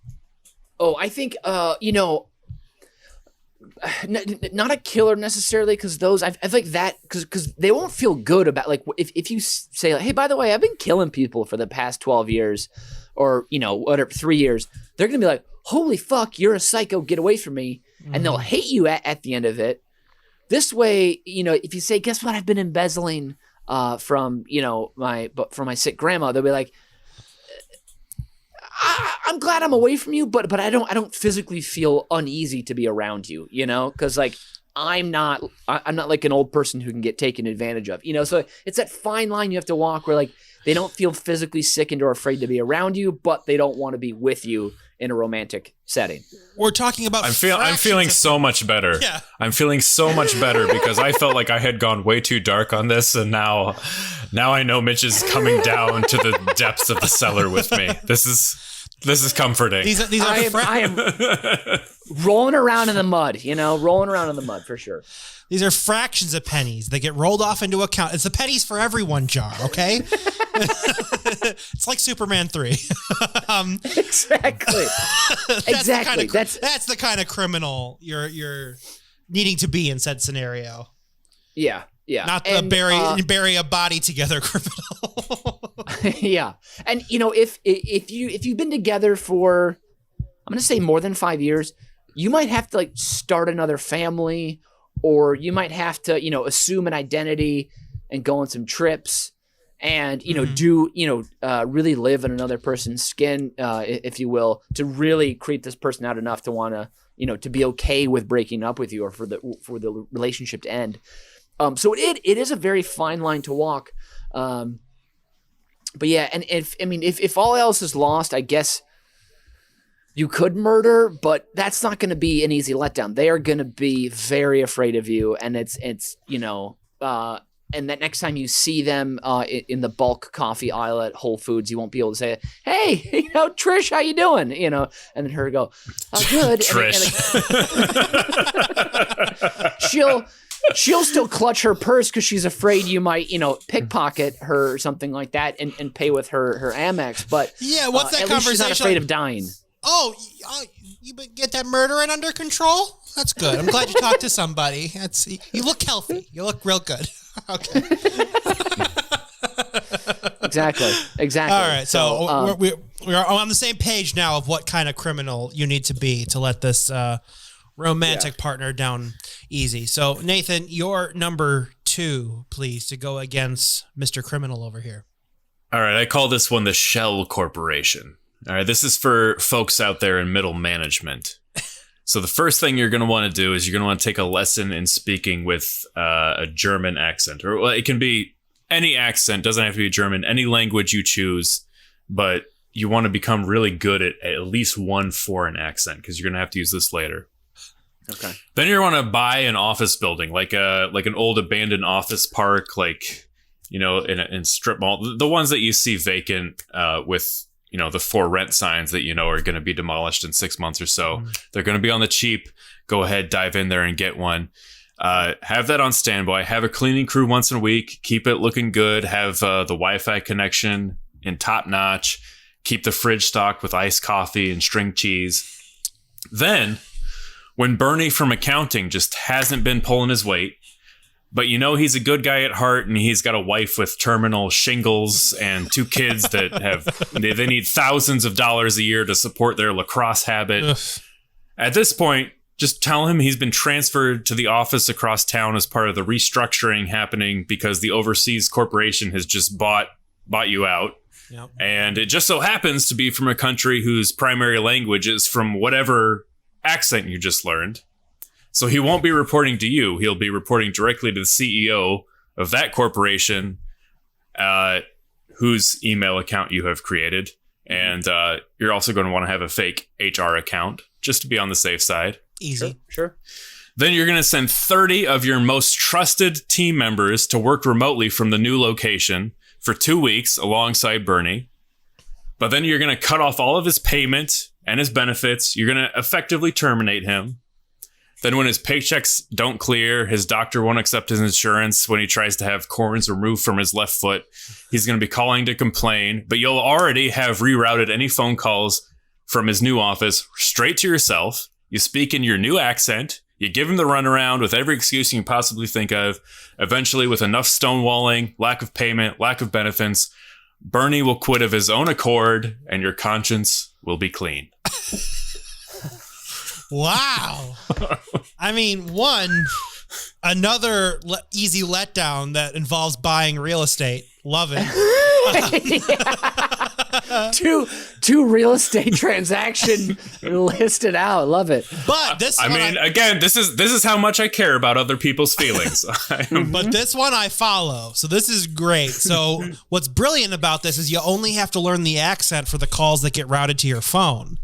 Speaker 2: Oh, I think not a killer necessarily, because those I think that because they won't feel good about, like, if you say like, hey, by the way, I've been killing people for the past 12 years, or whatever, 3 years. They're gonna be like, holy fuck, you're a psycho, get away from me, and they'll hate you at the end of it. This way, if you say, guess what, I've been embezzling from my sick grandma, they'll be like, I'm glad I'm away from you, but I don't physically feel uneasy to be around you, because like I'm not like an old person who can get taken advantage of, so it's that fine line you have to walk where like they don't feel physically sickened or afraid to be around you, but they don't want to be with you in a romantic setting.
Speaker 1: We're talking about.
Speaker 3: I'm feeling so much better.
Speaker 1: Yeah.
Speaker 3: I'm feeling so much better because I felt like I had gone way too dark on this, and now I know Mitch is coming down to the depths of the cellar with me. This is This is comforting.
Speaker 1: These are
Speaker 2: I am rolling around in the mud, rolling around in the mud for sure.
Speaker 1: These are fractions of pennies. They get rolled off into account. It's the pennies for everyone jar, okay? It's like Superman 3.
Speaker 2: Exactly. Exactly.
Speaker 1: That's the kind of criminal you're needing to be in said scenario.
Speaker 2: Yeah. Yeah.
Speaker 1: Not the bury a body together criminal.
Speaker 2: Yeah. And if you've been together for, I'm going to say more than 5 years, you might have to start another family, or you might have to, assume an identity and go on some trips and, really live in another person's skin, if you will, to really creep this person out enough to want to, to be okay with breaking up with you or for the relationship to end. So it is a very fine line to walk. But yeah, and if all else is lost, I guess you could murder, but that's not going to be an easy letdown. They are going to be very afraid of you, and it's and that next time you see them in the bulk coffee aisle at Whole Foods, you won't be able to say, "Hey, Trish, how you doing?" And then her go, "Oh, good."
Speaker 3: Trish.
Speaker 2: She'll still clutch her purse because she's afraid you might, pickpocket her or something like that and pay with her Amex. But
Speaker 1: yeah, what's that
Speaker 2: at
Speaker 1: conversation?
Speaker 2: Least she's not afraid of dying.
Speaker 1: Oh, you get that murdering under control? That's good. I'm glad you talked to somebody. You look healthy. You look real good. Okay.
Speaker 2: Exactly.
Speaker 1: All right. So we're on the same page now of what kind of criminal you need to be to let this romantic partner down easy. So Nathan, your number 2, please, to go against Mr. Criminal over here.
Speaker 3: All right. I call this one the Shell Corporation. All right. This is for folks out there in middle management. So the first thing you're going to want to do is you're going to want to take a lesson in speaking with a German accent, or it can be any accent, doesn't have to be German, any language you choose, but you want to become really good at least one foreign accent because you're going to have to use this later.
Speaker 2: Okay.
Speaker 3: Then you want to buy an office building, like an old abandoned office park, in strip mall, the ones that you see vacant with the for rent signs that are going to be demolished in 6 months or so. They're going to be on the cheap. Go ahead, dive in there and get one. Have that on standby. Have a cleaning crew once a week. Keep it looking good. Have the Wi-Fi connection in top notch. Keep the fridge stocked with iced coffee and string cheese. Then, when Bernie from accounting just hasn't been pulling his weight, but he's a good guy at heart, and he's got a wife with terminal shingles and 2 kids that they need thousands of dollars a year to support their lacrosse habit. Ugh. At this point, just tell him he's been transferred to the office across town as part of the restructuring happening because the overseas corporation has just bought you out. Yep. And it just so happens to be from a country whose primary language is from whatever accent you just learned. So he won't be reporting to you. He'll be reporting directly to the CEO of that corporation, whose email account you have created. And you're also going to want to have a fake HR account just to be on the safe side.
Speaker 1: Easy.
Speaker 2: Sure.
Speaker 3: Then you're going to send 30 of your most trusted team members to work remotely from the new location for 2 weeks alongside Bernie. But then you're going to cut off all of his payment and his benefits. You're going to effectively terminate him. Then when his paychecks don't clear, his doctor won't accept his insurance when he tries to have corns removed from his left foot. He's going to be calling to complain, but you'll already have rerouted any phone calls from his new office straight to yourself. You speak in your new accent. You give him the runaround with every excuse you can possibly think of. Eventually, with enough stonewalling, lack of payment, lack of benefits, Bernie will quit of his own accord and your conscience will be clean.
Speaker 1: Wow. I mean, another easy letdown that involves buying real estate. Love it.
Speaker 2: Two real estate transaction listed out. Love it.
Speaker 1: But this
Speaker 3: again, this is how much I care about other people's feelings.
Speaker 1: But this one I follow. So this is great. So what's brilliant about this is you only have to learn the accent for the calls that get routed to your phone.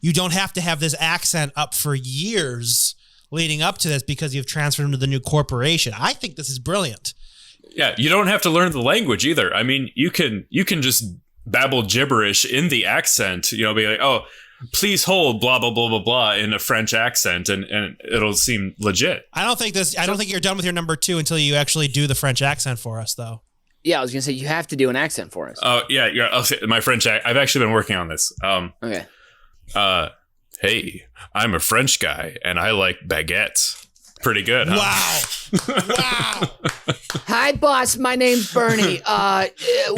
Speaker 1: You don't have to have this accent up for years leading up to this because you've transferred him to the new corporation. I think this is brilliant.
Speaker 3: Yeah, you don't have to learn the language either. I mean, you can just babble gibberish in the accent, be like, oh, please hold blah, blah, blah, blah, blah in a French accent, and it'll seem legit.
Speaker 1: I don't think you're done with your number 2 until you actually do the French accent for us, though.
Speaker 2: Yeah, I was going to say, you have to do an accent for us.
Speaker 3: Oh, yeah. My French I've actually been working on this.
Speaker 2: Okay.
Speaker 3: Hey, I'm a French guy, and I like baguettes. Pretty good, huh?
Speaker 1: Wow.
Speaker 2: Hi, boss. My name's Bernie.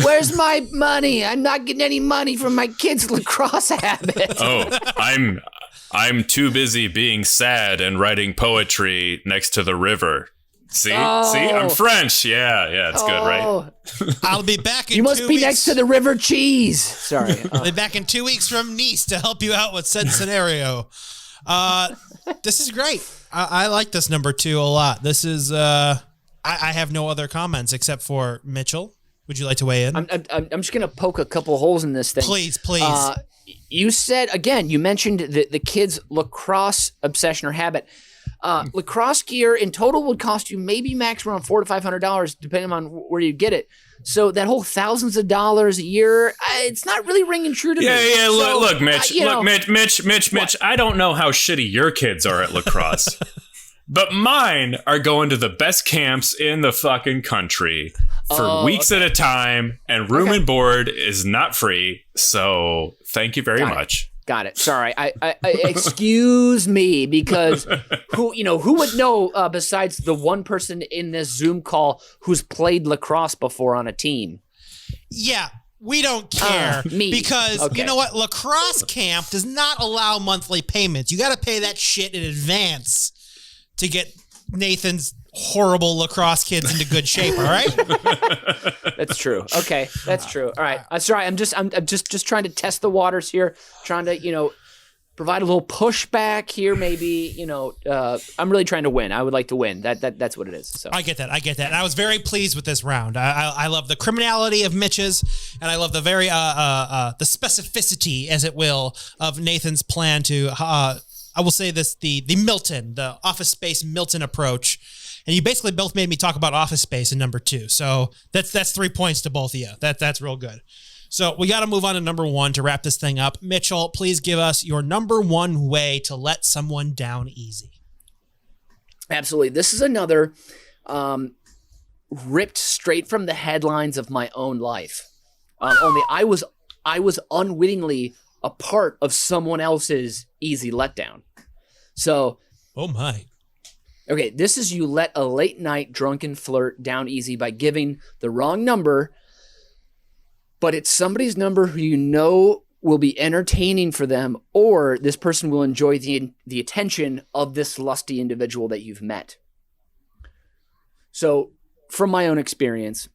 Speaker 2: Where's my money? I'm not getting any money from my kid's lacrosse habit.
Speaker 3: Oh, I'm too busy being sad and writing poetry next to the river. See, I'm French. Yeah, it's good, right?
Speaker 1: I'll be back in 2 weeks.
Speaker 2: You must be next to the river cheese. Sorry.
Speaker 1: I'll be back in 2 weeks from Nice to help you out with said scenario. This is great. I like this number 2 a lot. This is, I have no other comments except for Mitchell. Would you like to weigh in?
Speaker 2: I'm just going to poke a couple holes in this thing.
Speaker 1: Please.
Speaker 2: You said, again, you mentioned the kids' lacrosse obsession or habit. Lacrosse gear in total would cost you maybe max around $400 to $500, depending on where you get it. So that whole thousands of dollars a year, it's not really ringing true to me.
Speaker 3: Yeah.
Speaker 2: So,
Speaker 3: look, Mitch. Mitch. I don't know how shitty your kids are at lacrosse, but mine are going to the best camps in the fucking country for weeks at a time, and room and board is not free. So thank you very much.
Speaker 2: Got it. Sorry. I excuse me, because who would know besides the one person in this Zoom call who's played lacrosse before on a team?
Speaker 1: Yeah, we don't care because you know what? Lacrosse camp does not allow monthly payments. You got to pay that shit in advance to get Nathan's horrible lacrosse kids into good shape. All right.
Speaker 2: That's true. Okay, that's true. All right. Sorry, I'm just trying to test the waters here, trying to provide a little pushback here. Maybe I'm really trying to win. I would like to win. That's what it is. So
Speaker 1: I get that. And I was very pleased with this round. I love the criminality of Mitch's, and I love the very the specificity, as it will, of Nathan's plan to. I will say this: the Milton, the Office Space Milton approach. And you basically both made me talk about Office Space in number 2. So that's 3 points to both of you. That's real good. So we got to move on to number 1 to wrap this thing up. Mitchell, please give us your number 1 way to let someone down easy.
Speaker 2: Absolutely. This is another ripped straight from the headlines of my own life. Only I was unwittingly a part of someone else's easy letdown. So,
Speaker 1: oh my.
Speaker 2: Okay, this is you let a late night drunken flirt down easy by giving the wrong number, but it's somebody's number who you know will be entertaining for them, or this person will enjoy the attention of this lusty individual that you've met. So, from my own experience,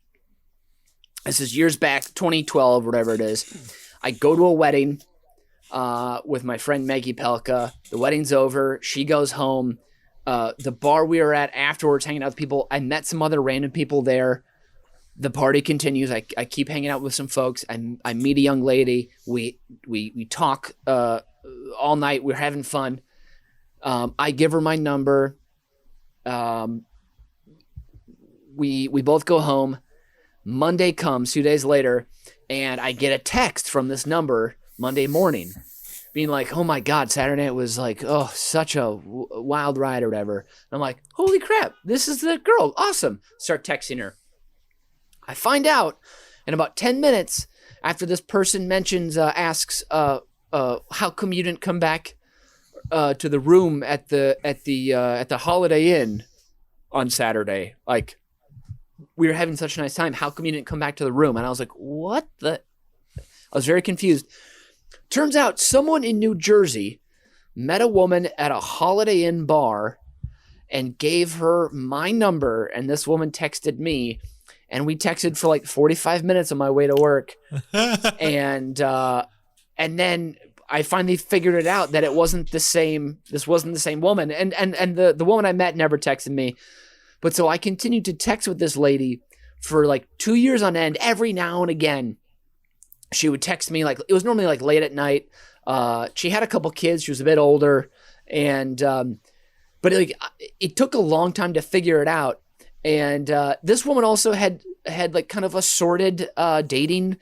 Speaker 2: this is years back, 2012, whatever it is, I go to a wedding with my friend Maggie Pelka. The wedding's over. She goes home. The bar we were at afterwards, hanging out with people. I met some other random people there. The party continues. I keep hanging out with some folks. I meet a young lady. We talk all night. We're having fun. I give her my number. We both go home. Monday comes 2 days later, and I get a text from this number Monday morning, being like, oh my God, Saturday night was like, oh, such a wild ride or whatever. And I'm like, holy crap, this is the girl. Awesome. Start texting her. I find out in about 10 minutes after this person asks, how come you didn't come back to the room at the Holiday Inn on Saturday? Like, we were having such a nice time. How come you didn't come back to the room? And I was like, what the? I was very confused. Turns out someone in New Jersey met a woman at a Holiday Inn bar and gave her my number, and this woman texted me, and we texted for like 45 minutes on my way to work. and then I finally figured it out that it wasn't the same. This wasn't the same woman. And the woman I met never texted me. But so I continued to text with this lady for like 2 years on end. Every now and again, she would text me, like, it was normally like late at night. She had a couple kids. She was a bit older. And, but it took a long time to figure it out. And this woman also had like kind of a sordid dating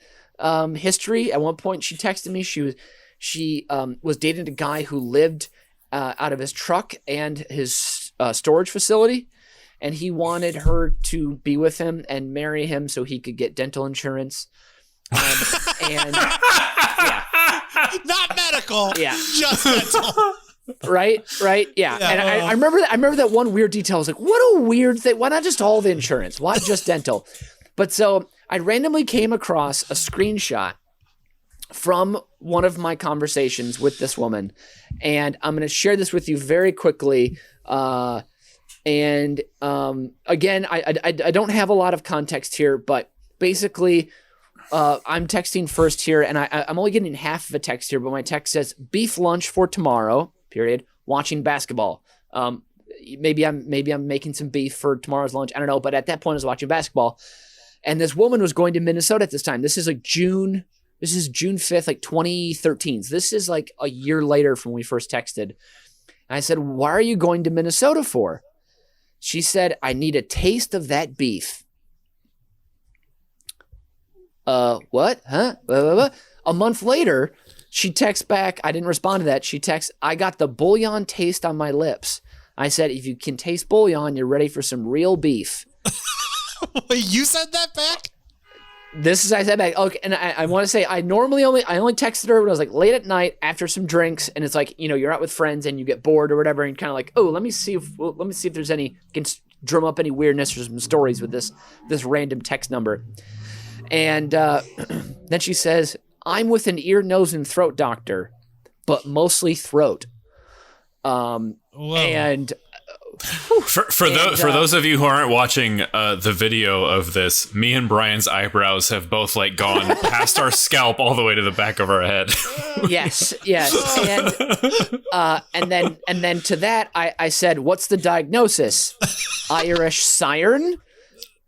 Speaker 2: history. At one point, she texted me. She was dating a guy who lived out of his truck and his storage facility, and he wanted her to be with him and marry him so he could get dental insurance. And yeah,
Speaker 1: Not medical.
Speaker 2: Yeah.
Speaker 1: Just dental.
Speaker 2: right, yeah. And I remember that one weird detail. I was like, what a weird thing. Why not just all the insurance? Why just dental? But so I randomly came across a screenshot from one of my conversations with this woman, and I'm going to share this with you very quickly. Again, I don't have a lot of context here, but basically, I'm texting first here, and I'm only getting half of a text here, but my text says beef lunch for tomorrow. Period. Watching basketball. Maybe I'm making some beef for tomorrow's lunch. I don't know, but at that point, I was watching basketball, and this woman was going to Minnesota at this time. This is June 5th, like 2013. So this is like a year later from when we first texted. And I said, "Why are you going to Minnesota for?" She said, "I need a taste of that beef." What? Huh? A month later, she texts back. I didn't respond to that. She texts, "I got the bouillon taste on my lips." I said, "If you can taste bouillon, you're ready for some real beef."
Speaker 1: Wait, you said that back?
Speaker 2: This is I said back. Okay, and I want to say I only texted her when I was like late at night after some drinks, and it's like, you're out with friends and you get bored or whatever, and kind of like, oh, let me see if there's any, can drum up any weirdness or some stories with this random text number. And then she says, "I'm with an ear, nose, and throat doctor, but mostly throat." And
Speaker 3: for those of you who aren't watching the video of this, me and Brian's eyebrows have both like gone past our scalp all the way to the back of our head.
Speaker 2: Yes. And then to that, I said, "What's the diagnosis? Irish siren?" ?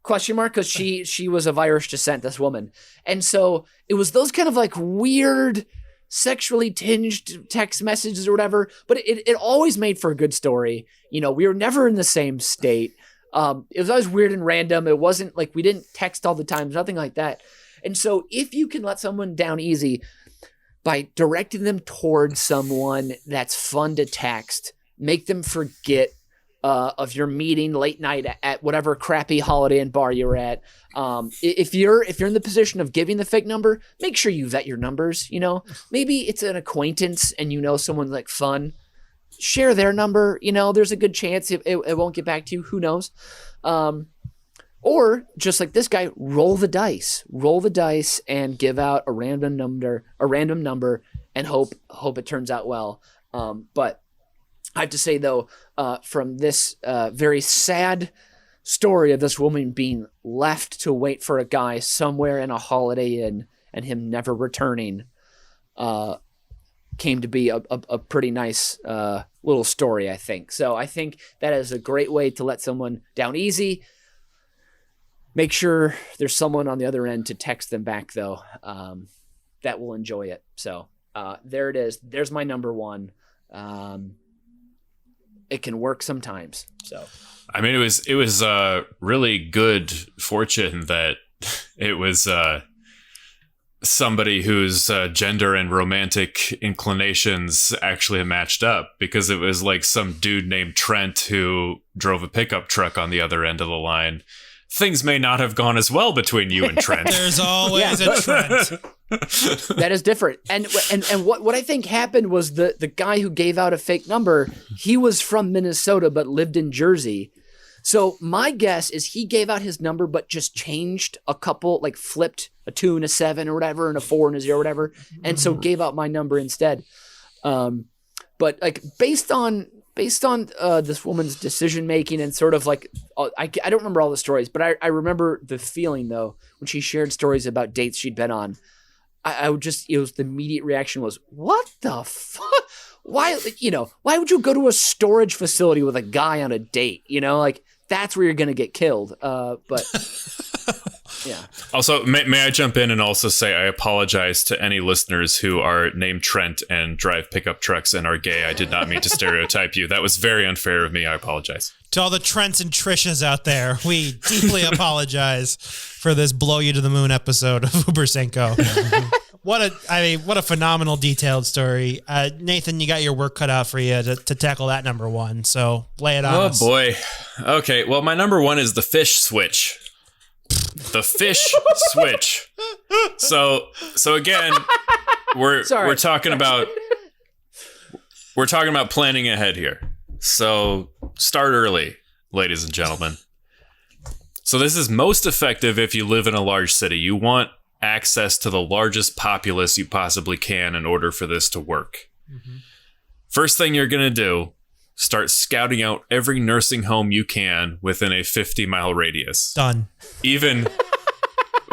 Speaker 2: Because she was of Irish descent, this woman. And so it was those kind of like weird sexually tinged text messages or whatever, but it always made for a good story. We were never in the same state. It was always weird and random. It wasn't like we didn't text all the time, nothing like that. And so if you can let someone down easy by directing them towards someone that's fun to text, make them forget of your meeting late night at whatever crappy Holiday Inn bar you're at. If you're in the position of giving the fake number, make sure you vet your numbers. Maybe it's an acquaintance and someone's like fun. Share their number. There's a good chance it won't get back to you. Who knows? Or just like this guy, roll the dice and give out a random number and hope it turns out well. But I have to say, though, from this very sad story of this woman being left to wait for a guy somewhere in a Holiday Inn and him never returning, came to be a pretty nice little story, I think. So I think that is a great way to let someone down easy. Make sure there's someone on the other end to text them back, though, that will enjoy it. So there it is. There's my number one. It can work sometimes. So,
Speaker 3: I mean, it was really good fortune that it was somebody whose gender and romantic inclinations actually matched up, because it was like some dude named Trent who drove a pickup truck on the other end of the line. Things may not have gone as well between you and Trent.
Speaker 1: There's always a Trent.
Speaker 2: That is different. And what I think happened was the guy who gave out a fake number, he was from Minnesota but lived in Jersey. So my guess is he gave out his number but just changed a couple, like flipped a 2 and a 7 or whatever and a 4 and a 0 or whatever, and so gave out my number instead. But like based on this woman's decision making and sort of like, I don't remember all the stories, but I remember the feeling though when she shared stories about dates she'd been on. I would just, the immediate reaction was, what the fuck? Why would you go to a storage facility with a guy on a date? Like that's where you're going to get killed. But Yeah.
Speaker 3: Also, may I jump in and also say I apologize to any listeners who are named Trent and drive pickup trucks and are gay. I did not mean to stereotype you. That was very unfair of me. I apologize.
Speaker 1: To all the Trents and Trishas out there, we deeply apologize for this blow you to the moon episode of Uber Cinco. What a phenomenal detailed story. Nathan, you got your work cut out for you to tackle that number one. So lay it on us.
Speaker 3: Oh boy. Okay. Well, my number one is the fish switch. The fish switch. So again, we're talking about planning ahead here. So start early, ladies and gentlemen. So this is most effective if you live in a large city. You want access to the largest populace you possibly can in order for this to work. Mm-hmm. First thing you're going to do, start scouting out every nursing home you can within a 50-mile radius.
Speaker 1: Done.
Speaker 3: Even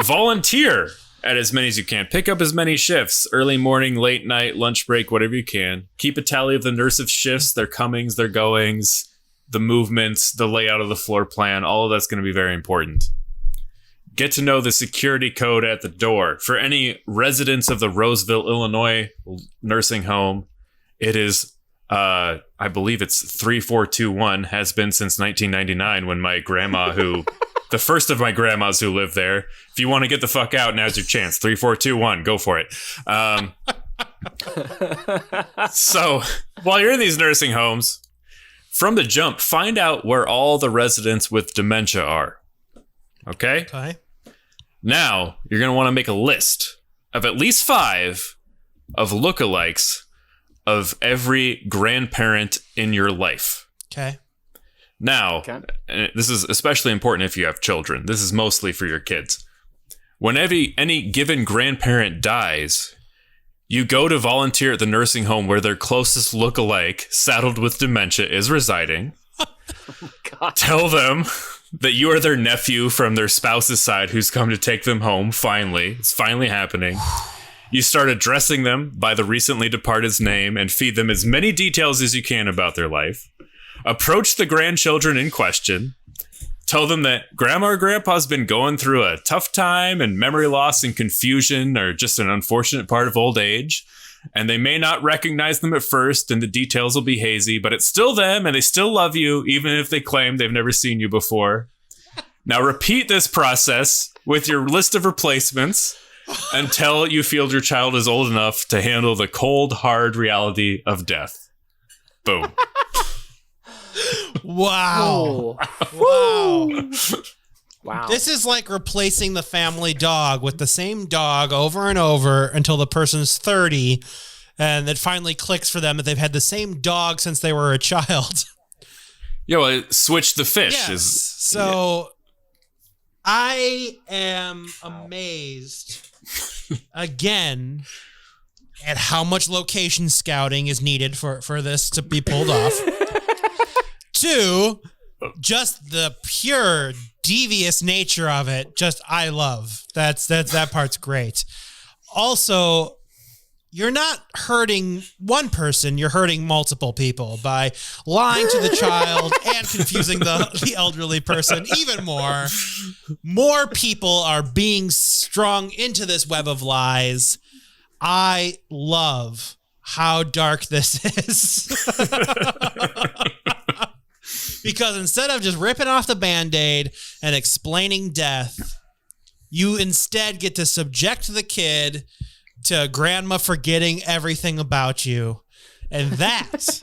Speaker 3: volunteer at as many as you can. Pick up as many shifts, early morning, late night, lunch break, whatever you can. Keep a tally of the nurses' shifts, their comings, their goings, the movements, the layout of the floor plan. All of that's going to be very important. Get to know the security code at the door. For any residents of the Roseville, Illinois nursing home, it is, I believe it's 3421, has been since 1999 when my grandma the first of my grandmas who lived there. If you want to get the fuck out, now's your chance. 3421, go for it. So while you're in these nursing homes, from the jump, find out where all the residents with dementia are. Okay? Now, you're going to want to make a list of at least 5 of lookalikes of every grandparent in your life.
Speaker 1: Okay.
Speaker 3: Now, and this is especially important if you have children. This is mostly for your kids. Whenever any given grandparent dies, you go to volunteer at the nursing home where their closest lookalike, saddled with dementia, is residing.
Speaker 2: God.
Speaker 3: Tell them that you are their nephew from their spouse's side who's come to take them home, finally. It's finally happening. You start addressing them by the recently departed's name and feed them as many details as you can about their life. Approach the grandchildren in question. Tell them that grandma or grandpa's been going through a tough time and memory loss and confusion are just an unfortunate part of old age. And they may not recognize them at first and the details will be hazy, but it's still them and they still love you, even if they claim they've never seen you before. Now repeat this process with your list of replacements until you feel your child is old enough to handle the cold, hard reality of death. Boom.
Speaker 1: Wow.
Speaker 2: Wow. Wow.
Speaker 1: This is like replacing the family dog with the same dog over and over until the person's 30 and it finally clicks for them that they've had the same dog since they were a child.
Speaker 3: Yeah, well, switch the fish.
Speaker 1: Yes. So I am amazed again at how much location scouting is needed for this to be pulled off. 2, just the pure devious nature of it. Just I love. That part's great. Also, you're not hurting one person, you're hurting multiple people by lying to the child and confusing the elderly person even more. More people are being strung into this web of lies. I love how dark this is. Because instead of just ripping off the Band-Aid and explaining death, you instead get to subject the kid to grandma forgetting everything about you. And that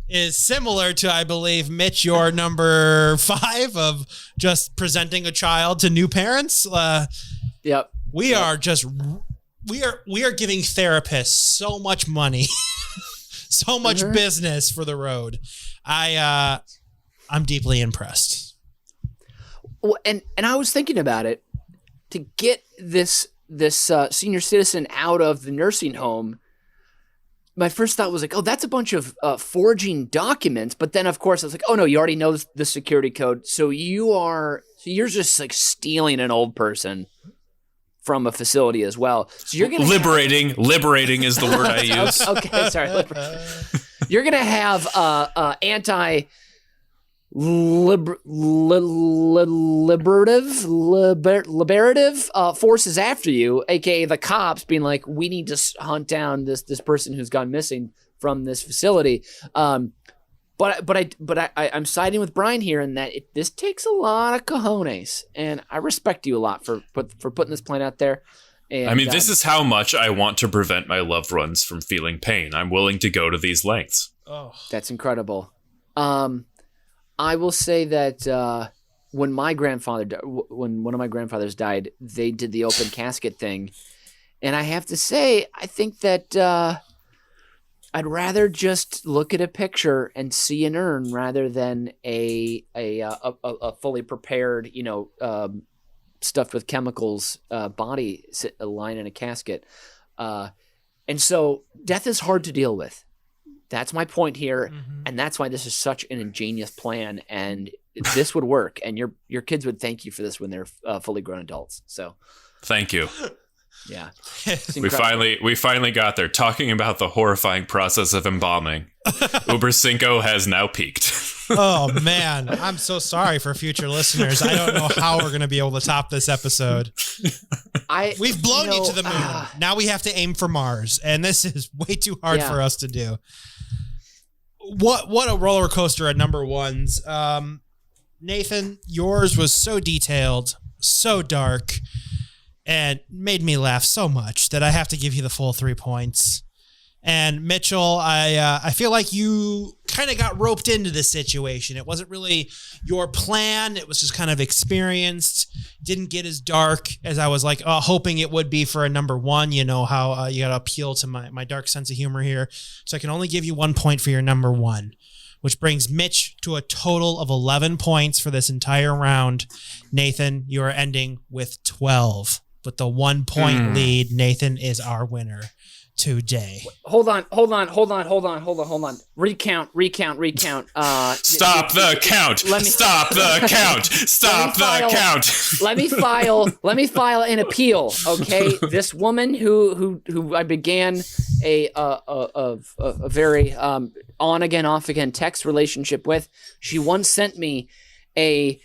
Speaker 1: is similar to, I believe, Mitch, your number 5 of just presenting a child to new parents.
Speaker 2: Yep.
Speaker 1: We are giving therapists so much money, so much business for the road. I'm deeply impressed.
Speaker 2: Well, and I was thinking about it to get this senior citizen out of the nursing home. My first thought was like, oh, that's a bunch of forging documents. But then, of course, I was like, oh no, you already know the security code. So you're just like stealing an old person from a facility as well. So you're gonna
Speaker 3: liberating is the word I use.
Speaker 2: Okay, sorry. You're gonna have liberative forces after you, aka the cops, being like, we need to hunt down this person who's gone missing from this facility. I'm siding with Brian here in that this takes a lot of cojones, and I respect you a lot for putting this plan out there. And,
Speaker 3: I mean, this is how much I want to prevent my loved ones from feeling pain. I'm willing to go to these lengths.
Speaker 1: Oh,
Speaker 2: that's incredible. I will say that when one of my grandfathers died, they did the open casket thing, and I have to say, I think that I'd rather just look at a picture and see an urn rather than a fully prepared, stuffed with chemicals body lying in a casket. And so death is hard to deal with. That's my point here. Mm-hmm. And that's why this is such an ingenious plan. And this would work. And your kids would thank you for this when they're fully grown adults. So
Speaker 3: thank you.
Speaker 2: Yeah.
Speaker 3: We finally got there. Talking about the horrifying process of embalming. Uber Cinco has now peaked.
Speaker 1: Oh, man. I'm so sorry for future listeners. I don't know how we're going to be able to top this episode. We've blown you to the moon. Now we have to aim for Mars. And this is way too hard for us to do. What a roller coaster at number ones. Nathan, yours was so detailed, so dark, and made me laugh so much that I have to give you the full 3 points. And Mitchell, I feel like you kind of got roped into this situation. It wasn't really your plan. It was just kind of experienced. Didn't get as dark as I was hoping it would be for a number one. You know how you got to appeal to my dark sense of humor here. So I can only give you 1 point for your number one, which brings Mitch to a total of 11 points for this entire round. Nathan, you are ending with 12. With the 1 point lead, Nathan is our winner today.
Speaker 2: Hold on. Recount.
Speaker 3: Stop the count. Stop the count. Stop the count.
Speaker 2: Let me file an appeal. Okay, this woman who I began a very on again off again text relationship with. She once sent me a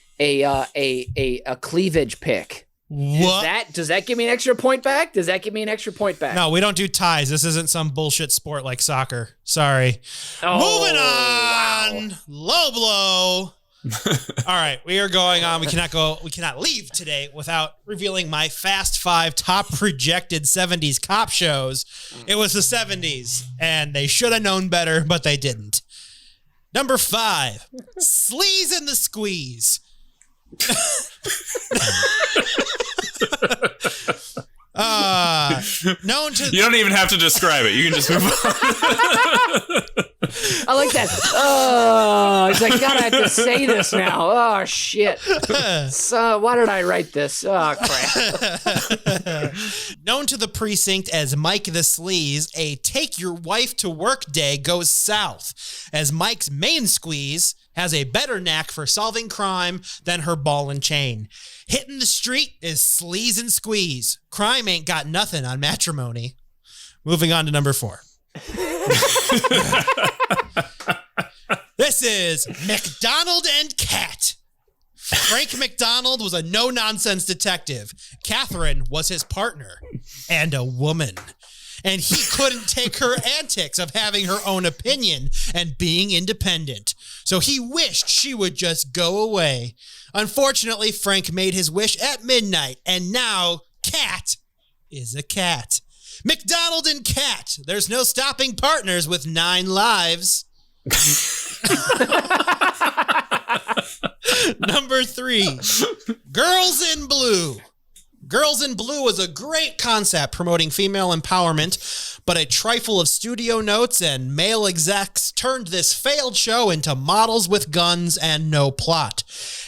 Speaker 2: cleavage pic.
Speaker 1: What?
Speaker 2: Does that give me an extra point back?
Speaker 1: No, we don't do ties. This isn't some bullshit sport like soccer. Sorry.
Speaker 2: Oh,
Speaker 1: moving on. Low blow. All right, we are going on. We cannot leave today without revealing my Fast 5 top projected 70s cop shows. It was the 70s, and they should have known better, but they didn't. Number 5, Sleaze and the Squeeze. Known to
Speaker 3: you don't even have to describe it. You can just move on.
Speaker 2: I like that. Oh, it's like, God, I have to say this now. Oh, shit. So, why did I write this? Oh, crap.
Speaker 1: Known to the precinct as Mike the Sleaze, a take your wife to work day goes south, as Mike's main squeeze has a better knack for solving crime than her ball and chain. Hitting the street is sleaze and squeeze. Crime ain't got nothing on matrimony. Moving on to number 4. This is McDonald and Cat. Frank McDonald was a no-nonsense detective. Catherine was his partner and a woman. And he couldn't take her antics of having her own opinion and being independent. So he wished she would just go away. Unfortunately, Frank made his wish at midnight, and now Cat is a cat. McDonald and Cat. There's no stopping partners with 9 lives. Number 3, Girls in Blue. Girls in Blue was a great concept promoting female empowerment, but a trifle of studio notes and male execs turned this failed show into models with guns and no plot.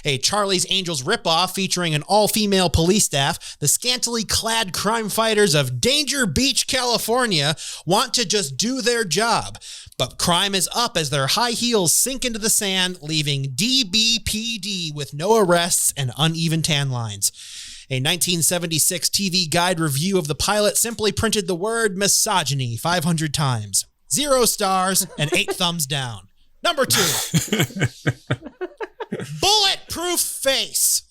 Speaker 1: A Charlie's Angels ripoff featuring an all-female police staff, the scantily clad crime fighters of Danger Beach, California, want to just do their job. But crime is up as their high heels sink into the sand, leaving DBPD with no arrests and uneven tan lines. A 1976 TV Guide review of the pilot simply printed the word misogyny 500 times. 0 stars and 8 thumbs down. Number 2. face.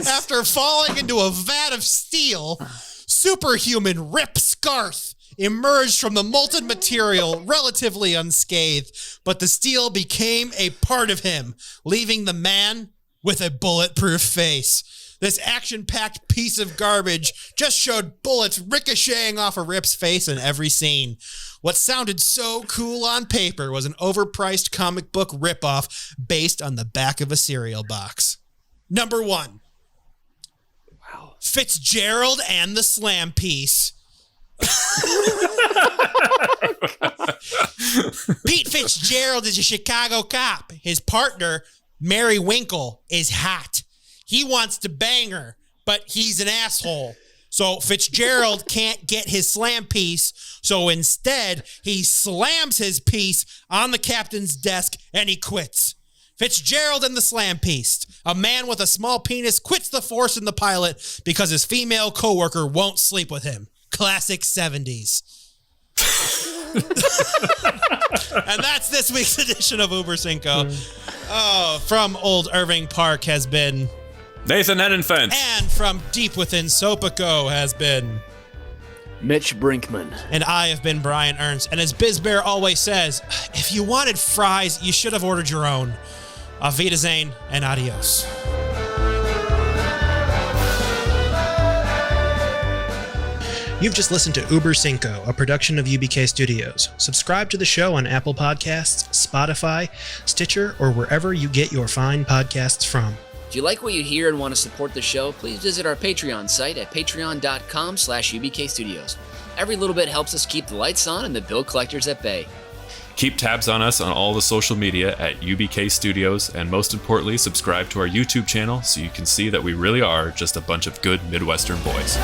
Speaker 1: After falling into a vat of steel, superhuman Rip Scarth emerged from the molten material relatively unscathed, but the steel became a part of him, leaving the man with a bulletproof face. This action-packed piece of garbage just showed bullets ricocheting off of Rip's face in every scene. What sounded so cool on paper was an overpriced comic book ripoff based on the back of a cereal box. Number 1.
Speaker 2: Wow.
Speaker 1: Fitzgerald and the Slam Piece. Pete Fitzgerald is a Chicago cop. His partner, Mary Winkle, is hot. He wants to bang her, but he's an asshole. So Fitzgerald can't get his slam piece, so instead he slams his piece on the captain's desk and he quits. Fitzgerald and the Slam Piece. A man with a small penis quits the force in the pilot because his female coworker won't sleep with him. Classic 70s. And that's this week's edition of Uber Cinco. Oh, from Old Irving Park has been
Speaker 3: Nathan Edenfant.
Speaker 1: And from deep within Sopico has been
Speaker 2: Mitch Brinkman.
Speaker 1: And I have been Brian Ernst. And as Biz Bear always says, if you wanted fries, you should have ordered your own. Auf Wiedersehen and adios. You've just listened to Uber Cinco, a production of UBK Studios. Subscribe to the show on Apple Podcasts, Spotify, Stitcher, or wherever you get your fine podcasts from.
Speaker 2: If you like what you hear and want to support the show, please visit our Patreon site at patreon.com/UBK Studios. Every little bit helps us keep the lights on and the bill collectors at bay.
Speaker 3: Keep tabs on us on all the social media at UBK Studios, and most importantly, subscribe to our YouTube channel so you can see that we really are just a bunch of good Midwestern boys.